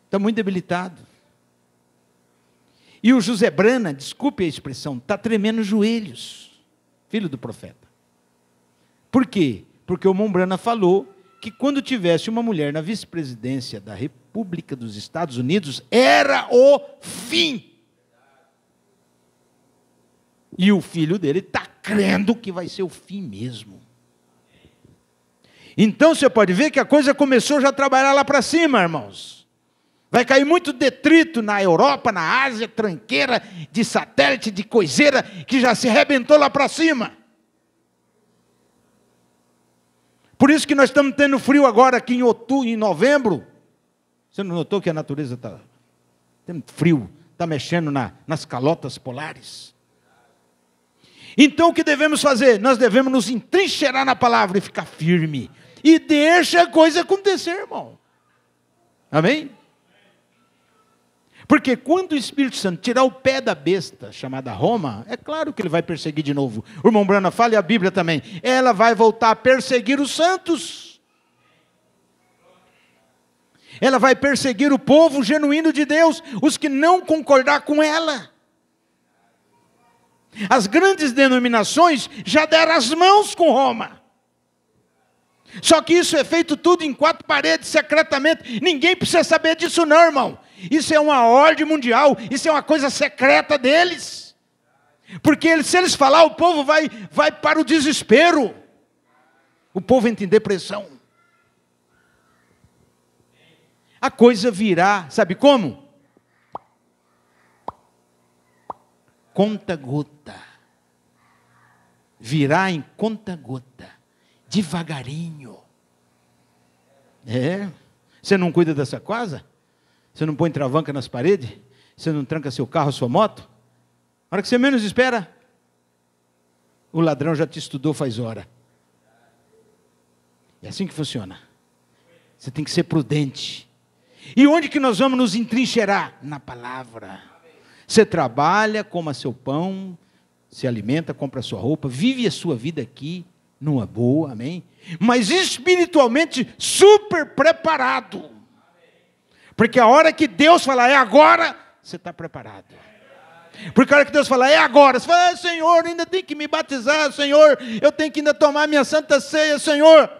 Está muito debilitado. E o José Brana, desculpe a expressão, está tremendo os joelhos, filho do profeta. Por quê? Porque o irmão Brana falou que quando tivesse uma mulher na vice-presidência da República dos Estados Unidos, era o fim. E o filho dele está crendo que vai ser o fim mesmo. Então você pode ver que a coisa começou já a trabalhar lá para cima, irmãos. Vai cair muito detrito na Europa, na Ásia, tranqueira de satélite, de coiseira, que já se arrebentou lá para cima. Por isso que nós estamos tendo frio agora aqui em novembro. Você não notou que a natureza está tendo frio, está mexendo nas calotas polares? Então o que devemos fazer? Nós devemos nos entrincheirar na palavra e ficar firme. E deixa a coisa acontecer, irmão. Amém? Porque quando o Espírito Santo tirar o pé da besta, chamada Roma, é claro que ele vai perseguir de novo. O irmão Branham fala, e a Bíblia também, ela vai voltar a perseguir os santos. Ela vai perseguir o povo genuíno de Deus, os que não concordar com ela. As grandes denominações já deram as mãos com Roma. Só que isso é feito tudo em 4 paredes, secretamente. Ninguém precisa saber disso não, irmão. Isso é uma ordem mundial, isso é uma coisa secreta deles. Porque se eles falar, o povo vai para o desespero. O povo entra em depressão. A coisa virá, sabe como? Conta-gota. Virá em conta-gota. Devagarinho. Você não cuida dessa casa? Você não põe travanca nas paredes? Você não tranca seu carro, sua moto? Na hora que você menos espera, o ladrão já te estudou faz hora. É assim que funciona. Você tem que ser prudente. E onde que nós vamos nos entrincheirar? Na palavra. Você trabalha, coma seu pão, se alimenta, compra sua roupa, vive a sua vida aqui, numa boa, amém? Mas espiritualmente super preparado. Porque a hora que Deus falar, é agora, você está preparado. Porque a hora que Deus falar, é agora, você fala, Senhor, ainda tem que me batizar, Senhor, eu tenho que ainda tomar minha santa ceia, Senhor.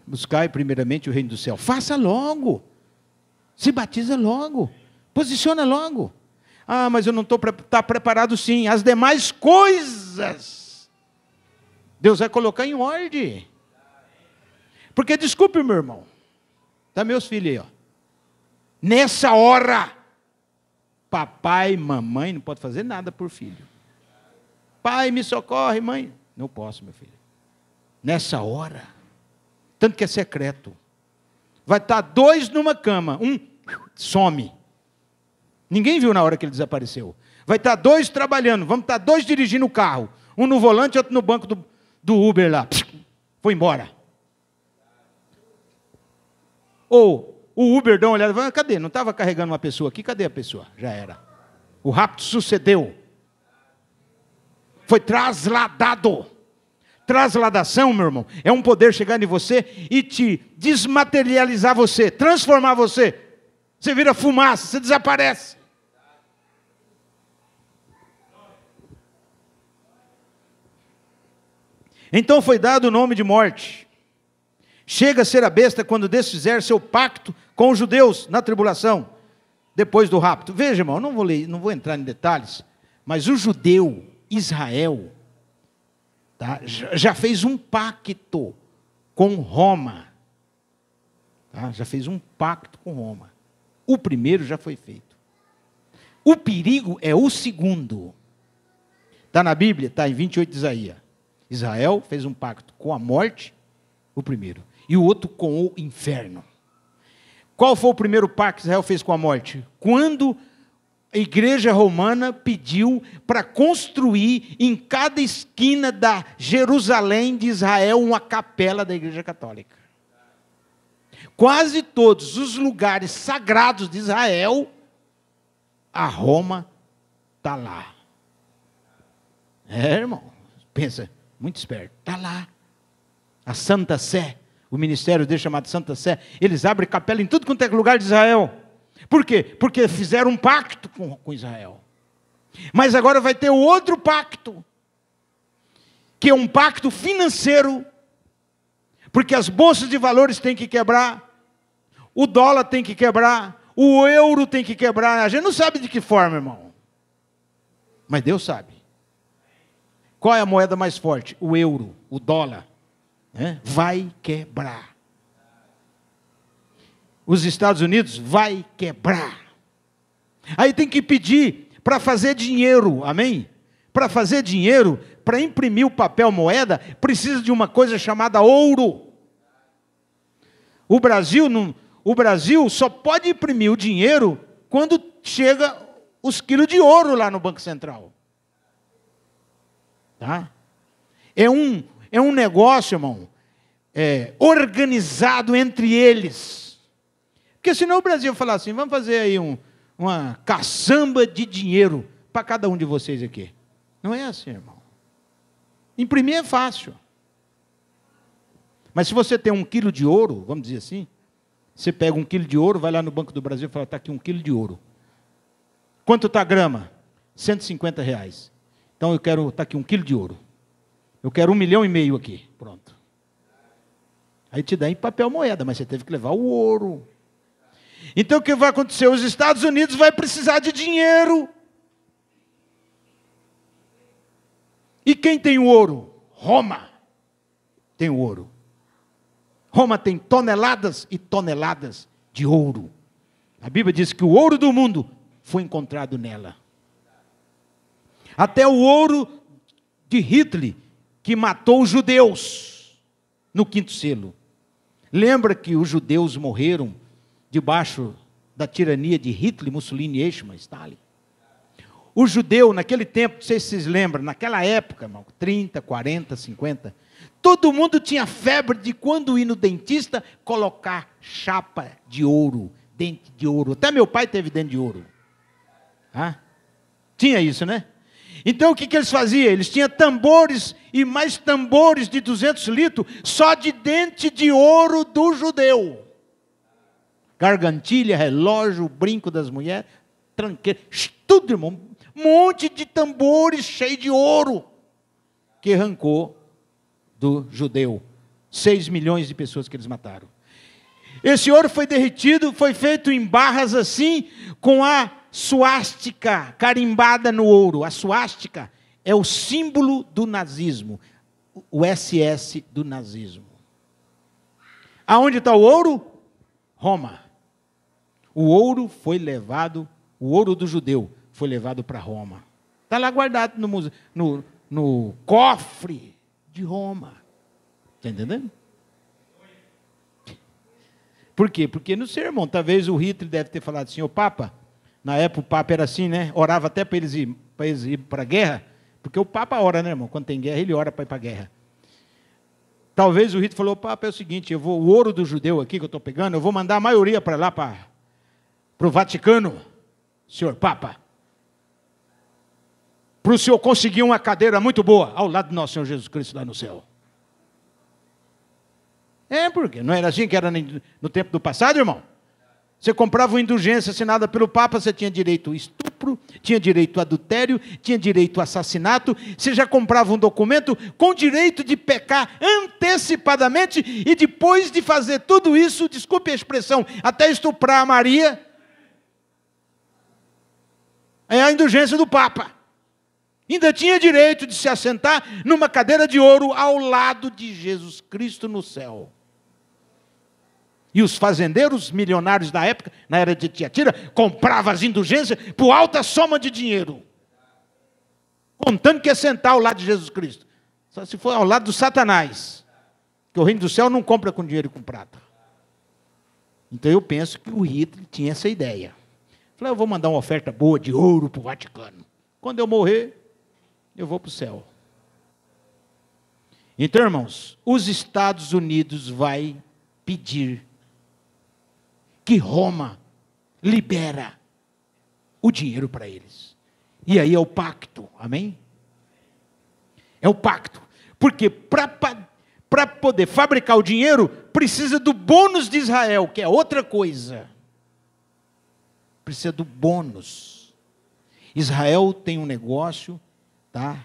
Buscai primeiramente o reino do céu. Faça logo. Se batiza logo. Posiciona logo. Ah, mas eu não estou preparado sim. As demais coisas, Deus vai colocar em ordem. Porque, desculpe, meu irmão. Tá meus filhos aí, ó. Nessa hora, papai, mamãe não pode fazer nada por filho. Pai, me socorre, mãe. Não posso, meu filho. Nessa hora. Tanto que é secreto. Vai estar 2 numa cama. Um some. Ninguém viu na hora que ele desapareceu. Vai estar 2 trabalhando. Vamos estar 2 dirigindo o carro. Um no volante e outro no banco do Uber lá. Foi embora. Ou o Uber dá uma olhada. Cadê? Não estava carregando uma pessoa aqui? Cadê a pessoa? Já era. O rapto sucedeu. Foi trasladado. Trasladação, meu irmão, é um poder chegar em você e te desmaterializar você, transformar você. Você vira fumaça, você desaparece. Então foi dado o nome de morte. Chega a ser a besta quando desfizer seu pacto com os judeus na tribulação, depois do rapto. Veja, irmão, não vou entrar em detalhes, mas o judeu, Israel, tá, já fez um pacto com Roma. Tá? Já fez um pacto com Roma. O primeiro já foi feito. O perigo é o segundo. Está na Bíblia? Está em 28 de Isaías. Israel fez um pacto com a morte, o primeiro, e o outro com o inferno. Qual foi o primeiro pacto que Israel fez com a morte? Quando a igreja romana pediu para construir em cada esquina da Jerusalém de Israel uma capela da igreja católica. Quase todos os lugares sagrados de Israel, a Roma está lá. Irmão, pensa, muito esperto, está lá. A Santa Sé, o ministério deles chamado Santa Sé, eles abrem capela em tudo quanto é lugar de Israel. Por quê? Porque fizeram um pacto com Israel. Mas agora vai ter outro pacto, que é um pacto financeiro, porque as bolsas de valores têm que quebrar, o dólar tem que quebrar, o euro tem que quebrar. A gente não sabe de que forma, irmão, mas Deus sabe. Qual é a moeda mais forte? O euro, o dólar, né? Vai quebrar. Os Estados Unidos vai quebrar. Aí tem que pedir para fazer dinheiro, amém? Para fazer dinheiro, para imprimir o papel moeda, precisa de uma coisa chamada ouro. O Brasil só pode imprimir o dinheiro quando chega os quilos de ouro lá no Banco Central. Tá? É um negócio, irmão, organizado entre eles. Porque senão o Brasil falar assim, vamos fazer aí uma caçamba de dinheiro para cada um de vocês aqui. Não é assim, irmão. Imprimir é fácil. Mas se você tem 1 quilo de ouro, vamos dizer assim, você pega 1 quilo de ouro, vai lá no Banco do Brasil e fala, está aqui 1 quilo de ouro. Quanto está a grama? R$150. Então eu quero, está aqui 1 quilo de ouro. Eu quero 1,5 milhão aqui. Pronto. Aí te dá em papel moeda, mas você teve que levar o ouro. Então o que vai acontecer? Os Estados Unidos vai precisar de dinheiro. E quem tem o ouro? Roma tem o ouro. Roma tem toneladas e toneladas de ouro. A Bíblia diz que o ouro do mundo foi encontrado nela. Até o ouro de Hitler, que matou os judeus no 5º selo. Lembra que os judeus morreram debaixo da tirania de Hitler, Mussolini, Eichmann, Stalin. O judeu, naquele tempo, não sei se vocês lembram, naquela época, irmão, 30, 40, 50, todo mundo tinha febre de quando ir no dentista colocar chapa de ouro, dente de ouro. Até meu pai teve dente de ouro. Tinha isso, né? Então o que eles faziam? Eles tinham tambores e mais tambores de 200 litros, só de dente de ouro do judeu. Gargantilha, relógio, brinco das mulheres, tranqueira, tudo, irmão. Um monte de tambores cheios de ouro que arrancou do judeu. 6 milhões de pessoas que eles mataram. Esse ouro foi derretido, foi feito em barras assim, com a suástica carimbada no ouro. A suástica é o símbolo do nazismo, o SS do nazismo. Aonde está o ouro? Roma. O ouro foi levado, o ouro do judeu foi levado para Roma. Está lá guardado no cofre de Roma. Está entendendo? Por quê? Porque no sermão, talvez o Hitler deve ter falado assim, o Papa, na época o Papa era assim, né? Orava até para eles ir para a guerra, porque o Papa ora, né, irmão? Quando tem guerra, ele ora para ir para a guerra. Talvez o Hitler falou, Papa, é o seguinte, o ouro do judeu aqui que eu estou pegando, eu vou mandar a maioria para lá, para o Vaticano, senhor Papa, para o senhor conseguir uma cadeira muito boa, ao lado do nosso Senhor Jesus Cristo lá no céu. Porque não era assim que era no tempo do passado, irmão? Você comprava uma indulgência assinada pelo Papa, você tinha direito ao estupro, tinha direito ao adultério, tinha direito ao assassinato, você já comprava um documento com direito de pecar antecipadamente e depois de fazer tudo isso, desculpe a expressão, até estuprar a Maria, é a indulgência do Papa. Ainda tinha direito de se assentar numa cadeira de ouro ao lado de Jesus Cristo no céu. E os fazendeiros milionários da época, na era de Tiatira, compravam as indulgências por alta soma de dinheiro, contando que ia sentar ao lado de Jesus Cristo. Só se for ao lado do Satanás, que o reino do céu não compra com dinheiro e com prata. Então eu penso que o Hitler tinha essa ideia. Falei, eu vou mandar uma oferta boa de ouro para o Vaticano. Quando eu morrer, eu vou para o céu. Então, irmãos, os Estados Unidos vai pedir que Roma libera o dinheiro para eles. E aí é o pacto, amém? É o pacto. Porque para poder fabricar o dinheiro, precisa do bônus de Israel, que é outra coisa. Precisa do bônus. Israel tem um negócio, tá?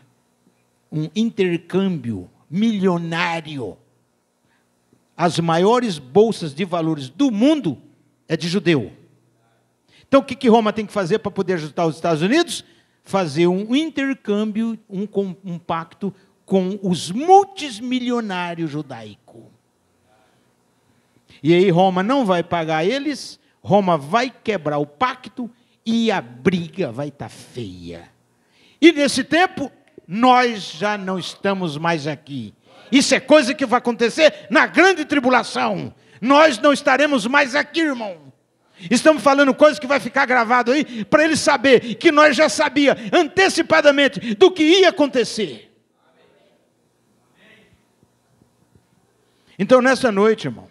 Um intercâmbio milionário. As maiores bolsas de valores do mundo é de judeu. Então o que Roma tem que fazer para poder ajudar os Estados Unidos? Fazer um intercâmbio, um pacto com os multimilionários judaicos. E aí Roma não vai pagar eles, Roma vai quebrar o pacto e a briga vai estar feia. E nesse tempo, nós já não estamos mais aqui. Isso é coisa que vai acontecer na grande tribulação. Nós não estaremos mais aqui, irmão. Estamos falando coisas que vai ficar gravado aí, para ele saber que nós já sabia antecipadamente do que ia acontecer. Então, nessa noite, irmão,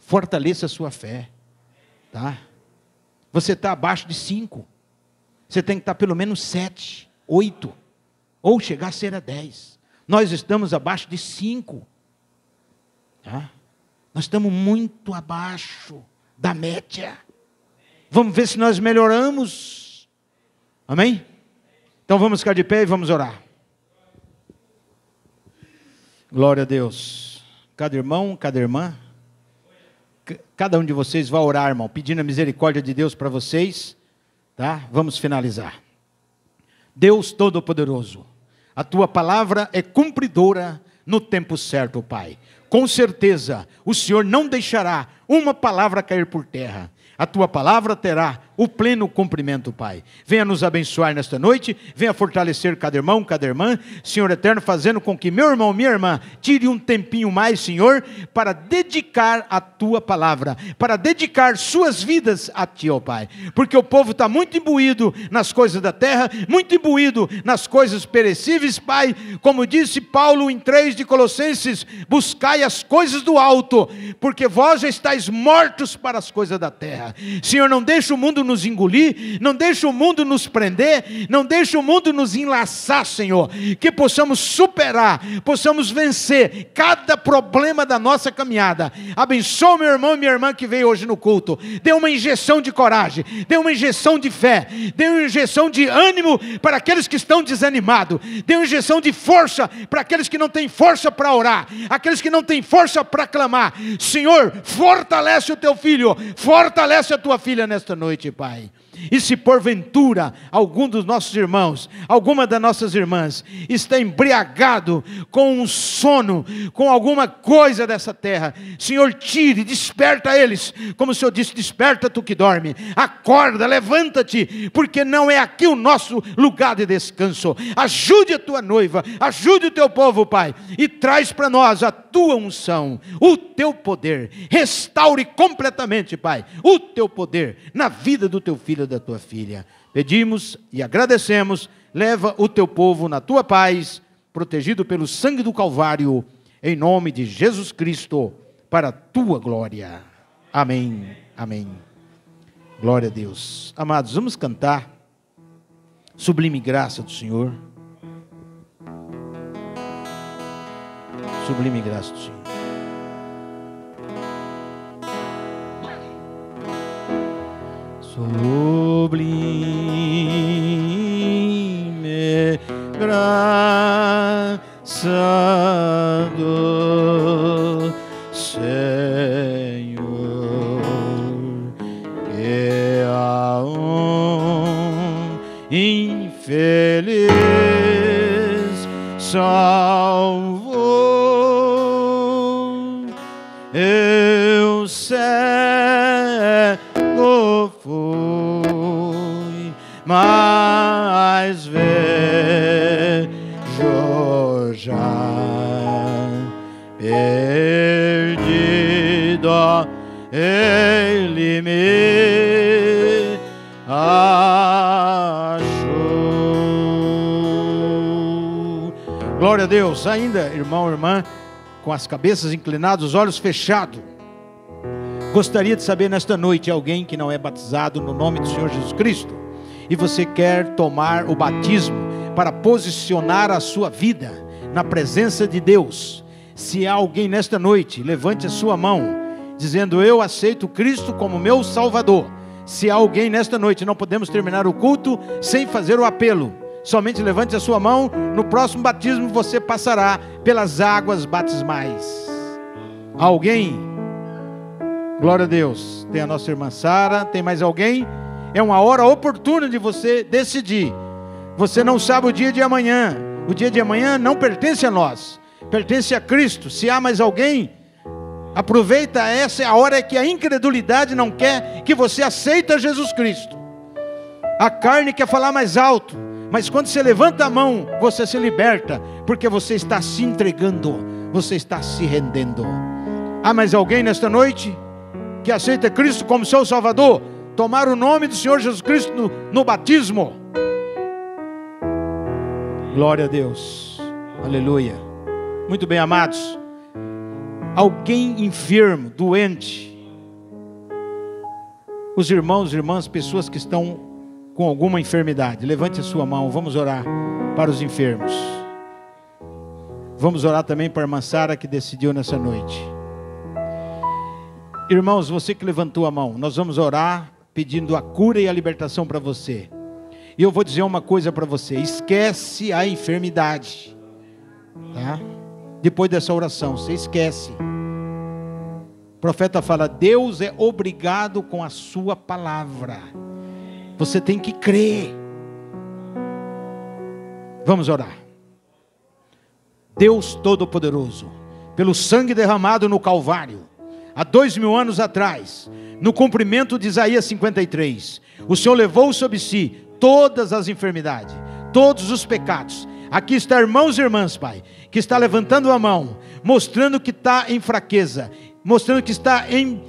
fortaleça a sua fé, tá? Você está abaixo de 5. Você tem que estar pelo menos 7, 8, ou chegar a ser a 10. Nós estamos abaixo de 5. Tá? Nós estamos muito abaixo da média. Vamos ver se nós melhoramos. Amém? Então vamos ficar de pé e vamos orar. Glória a Deus. Cada irmão, cada irmã, cada um de vocês vai orar, irmão, pedindo a misericórdia de Deus para vocês, tá? Vamos finalizar. Deus Todo-Poderoso, a tua palavra é cumpridora no tempo certo, Pai. Com certeza, o Senhor não deixará uma palavra cair por terra. A tua palavra terá o pleno cumprimento, Pai. Venha nos abençoar nesta noite, venha fortalecer cada irmão, cada irmã, Senhor eterno, fazendo com que meu irmão, minha irmã, tire um tempinho mais, Senhor, para dedicar a tua palavra, para dedicar suas vidas a ti, ó Pai. Porque o povo está muito imbuído nas coisas da terra, muito imbuído nas coisas perecíveis, Pai. Como disse Paulo em 3 de Colossenses, buscai as coisas do alto, porque vós já estáis mortos para as coisas da terra. Senhor, não deixa o mundo nos engolir, não deixa o mundo nos prender, não deixa o mundo nos enlaçar, Senhor, que possamos superar, possamos vencer cada problema da nossa caminhada. Abençoa meu irmão e minha irmã que veio hoje no culto, dê uma injeção de coragem, dê uma injeção de fé, dê uma injeção de ânimo para aqueles que estão desanimados, dê uma injeção de força para aqueles que não têm força para orar, aqueles que não têm força para clamar. Senhor, fortalece o teu filho, fortalece a tua filha nesta noite, Pai. E se porventura algum dos nossos irmãos, alguma das nossas irmãs está embriagado com um sono, com alguma coisa dessa terra, Senhor, tire, desperta eles, como o Senhor disse, desperta tu que dorme, acorda, levanta-te, porque não é aqui o nosso lugar de descanso. Ajude a tua noiva, ajude o teu povo, Pai, e traz para nós a tua unção, o teu poder, restaure completamente, Pai, o teu poder na vida do teu filho, da tua filha. Pedimos e agradecemos, leva o teu povo na tua paz, protegido pelo sangue do Calvário, em nome de Jesus Cristo, para a tua glória. Amém, amém. Glória a Deus. Amados, vamos cantar Sublime Graça do Senhor. Sublime Graça do Senhor. Sublime graça do Senhor, que a salvou. Eu cego fui, mas vejo já. Perdido, Ele me achou. Glória a Deus. Ainda, irmão, irmã, com as cabeças inclinadas, os olhos fechados, gostaria de saber nesta noite, alguém que não é batizado no nome do Senhor Jesus Cristo, e você quer tomar o batismo para posicionar a sua vida na presença de Deus. Se há alguém nesta noite, levante a sua mão, dizendo: eu aceito Cristo como meu Salvador. Se há alguém nesta noite, não podemos terminar o culto sem fazer o apelo. Somente levante a sua mão. No próximo batismo você passará pelas águas batismais. Há alguém? Glória a Deus. Tem a nossa irmã Sara. Tem mais alguém? É uma hora oportuna de você decidir. Você não sabe o dia de amanhã. O dia de amanhã não pertence a nós, pertence a Cristo. Se há mais alguém, aproveita, essa é a hora que a incredulidade não quer que você aceite Jesus Cristo. A carne quer falar mais alto, mas quando você levanta a mão, você se liberta, porque você está se entregando, você está se rendendo. Há mais alguém nesta noite que aceita Cristo como seu Salvador? Tomar o nome do Senhor Jesus Cristo no batismo. Glória a Deus, aleluia. Muito bem, amados. Alguém enfermo, doente, os irmãos, irmãs, pessoas que estão com alguma enfermidade, levante a sua mão, vamos orar para os enfermos. Vamos orar também para a irmã Sara, que decidiu nessa noite. Irmãos, você que levantou a mão, nós vamos orar pedindo a cura e a libertação para você. E eu vou dizer uma coisa para você: esquece a enfermidade, tá? Depois dessa oração, você esquece. O profeta fala: Deus é obrigado com a sua palavra. Você tem que crer. Vamos orar. Deus Todo-Poderoso, pelo sangue derramado no Calvário, há 2000 anos atrás, no cumprimento de Isaías 53, o Senhor levou sobre si todas as enfermidades, todos os pecados. Aqui está, irmãos e irmãs, Pai, que está levantando a mão, mostrando que está em fraqueza, mostrando que está em,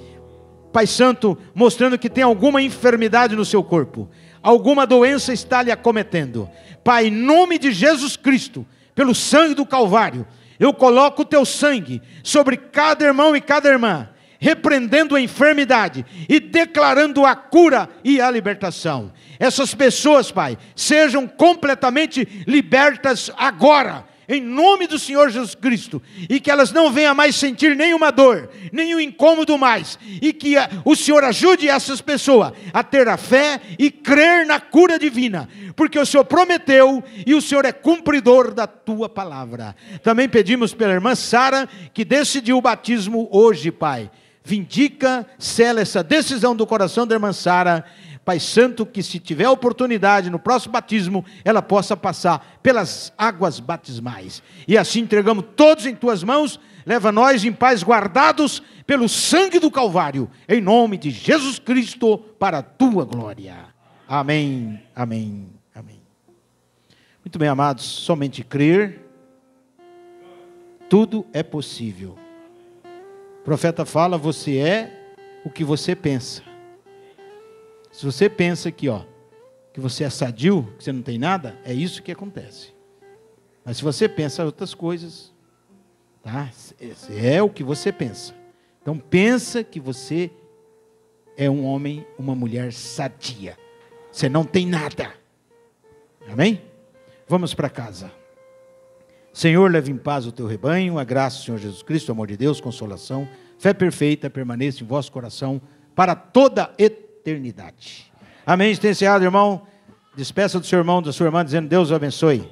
Pai Santo, mostrando que tem alguma enfermidade no seu corpo, alguma doença está lhe acometendo. Pai, em nome de Jesus Cristo, pelo sangue do Calvário, eu coloco o teu sangue sobre cada irmão e cada irmã, repreendendo a enfermidade e declarando a cura e a libertação. Essas pessoas, Pai, sejam completamente libertas agora, em nome do Senhor Jesus Cristo, e que elas não venham mais sentir nenhuma dor, nenhum incômodo mais, e que o Senhor ajude essas pessoas a ter a fé e crer na cura divina, porque o Senhor prometeu e o Senhor é cumpridor da tua palavra. Também pedimos pela irmã Sara, que decidiu o batismo hoje, Pai. Vindica, sela essa decisão do coração da irmã Sara, Pai Santo, que se tiver oportunidade no próximo batismo, ela possa passar pelas águas batismais. E assim entregamos todos em tuas mãos. Leva nós em paz, guardados pelo sangue do Calvário, em nome de Jesus Cristo, para a tua glória. Amém, amém, amém. Muito bem, amados, somente crer, tudo é possível. O profeta fala: você é o que você pensa. Se você pensa que você é sadio, que você não tem nada, é isso que acontece. Mas se você pensa outras coisas, tá? É o que você pensa. Então pensa que você é um homem, uma mulher sadia. Você não tem nada. Amém? Vamos para casa. Senhor, leve em paz o teu rebanho, a graça do Senhor Jesus Cristo, o amor de Deus, consolação, fé perfeita, permaneça em vosso coração para toda a eternidade. Amém. Está encerrado, irmão. Despeça do seu irmão, da sua irmã, dizendo: Deus o abençoe.